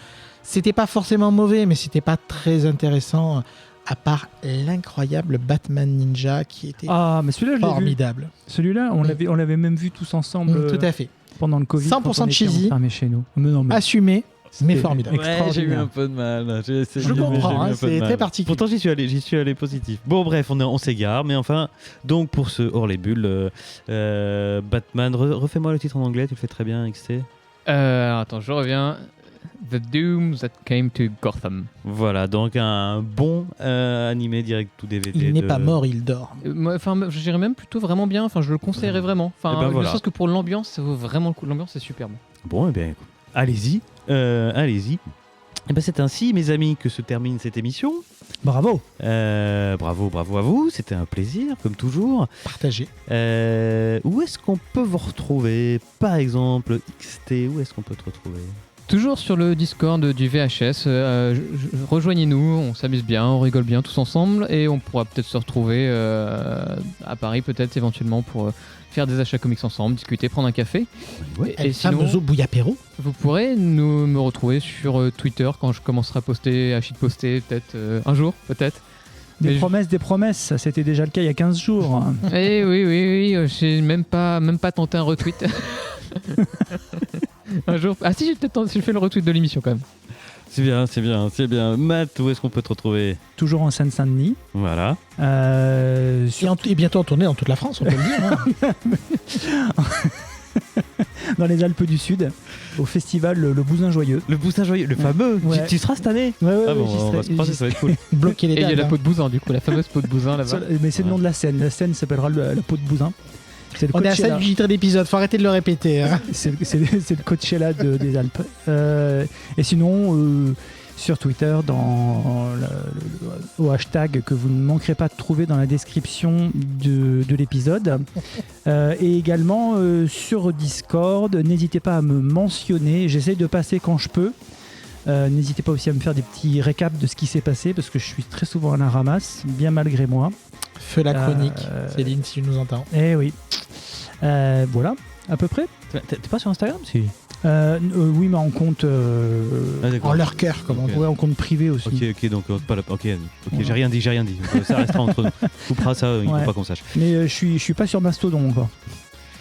c'était pas forcément mauvais, mais c'était pas très intéressant. à part l'incroyable Batman Ninja qui était Ah, mais celui-là, je l'ai vu. formidable. Celui-là, on l'avait même vu tous ensemble Tout à fait. pendant le Covid. 100% quand on était cheesy. enfermés chez nous. Mais non, mais Assumé, mais c'était formidable. extraordinaire. peu de mal. Je comprends, hein, c'est très particulier. Pourtant, j'y suis allé positif. Bon, bref, on s'égare, mais enfin, donc pour ce hors les bulles, Batman, refais-moi le titre en anglais, tu le fais très bien, XT. Attends, je reviens. The Doom That Came to Gotham. Voilà, donc un bon animé direct tout DVD. Il n'est pas mort, il dort. Enfin, je dirais même plutôt vraiment bien. Enfin, je le conseillerais vraiment. Enfin, Eh ben voilà. ne serait-ce que pour l'ambiance, ça vaut vraiment le coup. L'ambiance est superbe. Bon, eh bien, écoute, allez-y. Et ben c'est ainsi, mes amis, que se termine cette émission. Bravo. Bravo à vous, c'était un plaisir, comme toujours. Partagé. Où est-ce qu'on peut vous retrouver? Par exemple, XT, où est-ce qu'on peut te retrouver? Toujours sur le Discord du VHS. Rejoignez-nous, on s'amuse bien, on rigole bien tous ensemble et on pourra peut-être se retrouver à Paris, peut-être éventuellement pour faire des achats comics ensemble, discuter, prendre un café. Ouais. Et fameuse Bouillapéro. Vous pourrez me retrouver sur Twitter quand je commencerai à poster, à shitposter, peut-être un jour, peut-être. Des Mais promesses, ça c'était déjà le cas il y a 15 jours. Eh oui, j'ai même pas tenté un retweet. Un jour. Ah si, j'ai peut-être tenté, je fais le retweet de l'émission quand même. C'est bien. Matt, où est-ce qu'on peut te retrouver? Toujours en Seine-Saint-Denis. Voilà. Et bientôt en tournée dans toute la France, on peut le dire. Hein. Dans les Alpes du Sud, au festival Le Bousin Joyeux. Le Boussin Joyeux, le fameux. Ouais. Tu seras cette année? Ouais, Ah bon, on va se croiser, ça va être cool. Bloquer les Et il y a dates. la hein. peau de bousin du coup, la fameuse peau de bousin là-bas. Mais c'est le nom de la scène. La scène s'appellera la peau de Bousin. C'est le On est à Coachella. 7 d'épisode, faut arrêter de le répéter. Hein. C'est le Coachella des Alpes. Et sinon, sur Twitter, au hashtag que vous ne manquerez pas de trouver dans la description de l'épisode. Et également sur Discord, n'hésitez pas à me mentionner. J'essaie de passer quand je peux. N'hésitez pas aussi à me faire des petits récaps de ce qui s'est passé parce que je suis très souvent à la ramasse, bien malgré moi. Feu la chronique, Céline, si tu nous entends. Eh oui. Voilà, à peu près. T'es pas sur Instagram, si? Oui, mais en compte, En leur cœur, comme on dit. ouais, en compte privé aussi. Ok, donc pas la... ok, j'ai rien dit. Ça restera entre nous. Coupera ça, il Ouais. faut pas qu'on sache. Mais je suis pas sur Mastodon encore.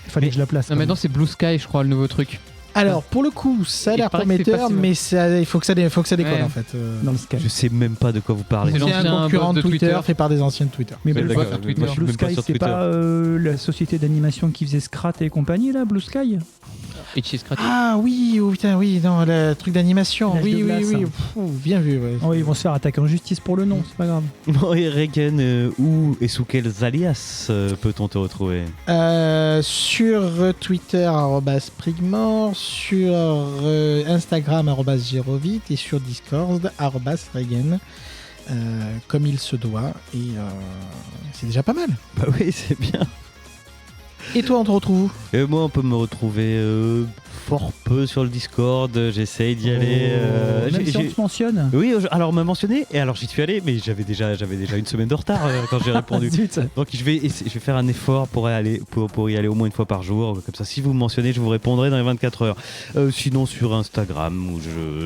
Il fallait que je la place. Non, maintenant c'est Blue Sky, je crois, le nouveau truc. Alors, pour le coup, ça a Il l'air paraît que c'est prometteur, pas si mal. mais il faut que ça décolle Ouais. en fait. dans le Sky. Je sais même pas de quoi vous parlez. C'est C'est un l'ancien concurrent boss de de Twitter, Twitter. fait par des anciens de Twitter. Mais Mais Blue, d'accord, Twitter. moi, je suis Blue même pas Sky, sur c'est Twitter. pas la société d'animation qui faisait Scrat et compagnie, là, Blue Sky? Itchy Scratchy. Ah oui, oh, putain, oui, non, le truc d'animation. L'âge de Oui, glace. bien vu. Ouais. Oh, ils vont se faire attaquer en justice pour le nom, c'est pas grave. Bon, et Regen, où et sous quels alias peut-on te retrouver? Sur Twitter, @Sprigmore, sur Instagram, @Girovit, et sur Discord, @Regen, comme il se doit. Et c'est déjà pas mal. Bah oui, c'est bien. Et toi, on te retrouve où? Et moi, on peut me retrouver fort peu sur le Discord. J'essaye d'y aller. Même si on te mentionne. Oui, alors on m'a mentionné, et alors j'y suis allé, mais j'avais déjà une semaine de retard quand j'ai répondu. Zut. Donc je vais faire un effort pour y aller au moins une fois par jour. Comme ça, si vous me mentionnez, je vous répondrai dans les 24 heures. Sinon, sur Instagram, où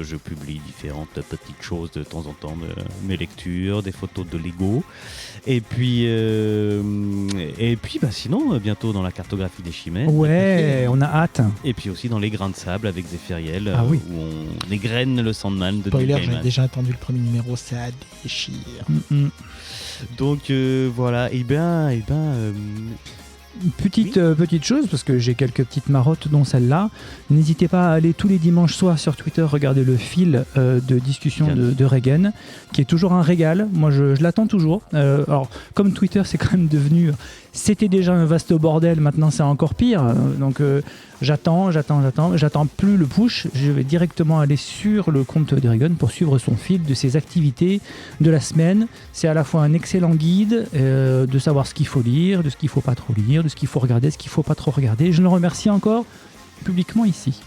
je publie différentes petites choses de temps en temps, mes lectures, des photos de Lego. Et puis bah, sinon, bientôt dans la cartographie des chimères. Ouais, on a hâte. Et puis aussi dans les grains de sable avec Zéphiriel, Ah oui. où on égrène le Sandman de Neil Spoiler, j'ai Gaiman. déjà attendu le premier numéro, ça déchire. Donc voilà, et ben Petite chose, parce que j'ai quelques petites marottes, dont celle-là. N'hésitez pas à aller tous les dimanches soirs sur Twitter regarder le fil de discussion de Regen, qui est toujours un régal. Moi, je l'attends toujours. Alors, comme Twitter, c'est quand même devenu... C'était déjà un vaste bordel, maintenant c'est encore pire. Donc, j'attends plus le push. Je vais directement aller sur le compte de Regen pour suivre son fil de ses activités de la semaine. C'est à la fois un excellent guide de savoir ce qu'il faut lire, de ce qu'il faut pas trop lire, de ce qu'il faut regarder, ce qu'il faut pas trop regarder. Je le remercie encore publiquement ici.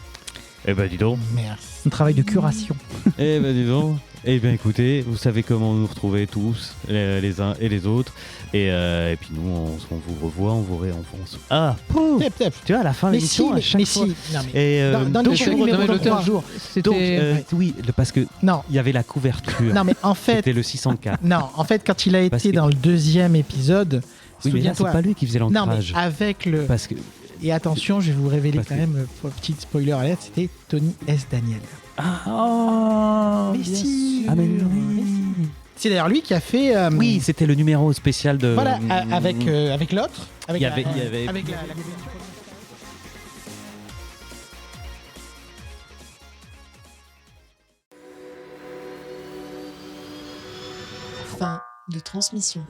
Eh ben dis donc. Merci. Un travail de curation. Eh ben dis donc. Eh bien écoutez, vous savez comment nous retrouver tous, les uns et les autres. Et puis nous, on vous revoit, on vous réenfonce. Ah, pouf, tu vois, à la fin de Mais l'émission, si, à chaque fois. Non, mais Et dans donc, le show on numéro retrouve 3. toujours. C'était. Donc, oui, parce que non, il y avait la couverture. non, mais en fait, C'était le 604. non, en fait, quand il a Parce été que- dans le 2e épisode, Oui, mais là, c'est souviens-toi. pas lui qui faisait Non, mais l'ancrage. avec le. Parce que. Et attention, je vais vous révéler Parce quand que- même, petite spoiler alert, c'était Tony S. Daniel. Oh, Mais si. Ah, mais Mais oui. si. C'est d'ailleurs lui qui a fait. Oui, c'était le numéro spécial de. Voilà, avec l'autre. Avec Il y avait- Avec la Fin de transmission.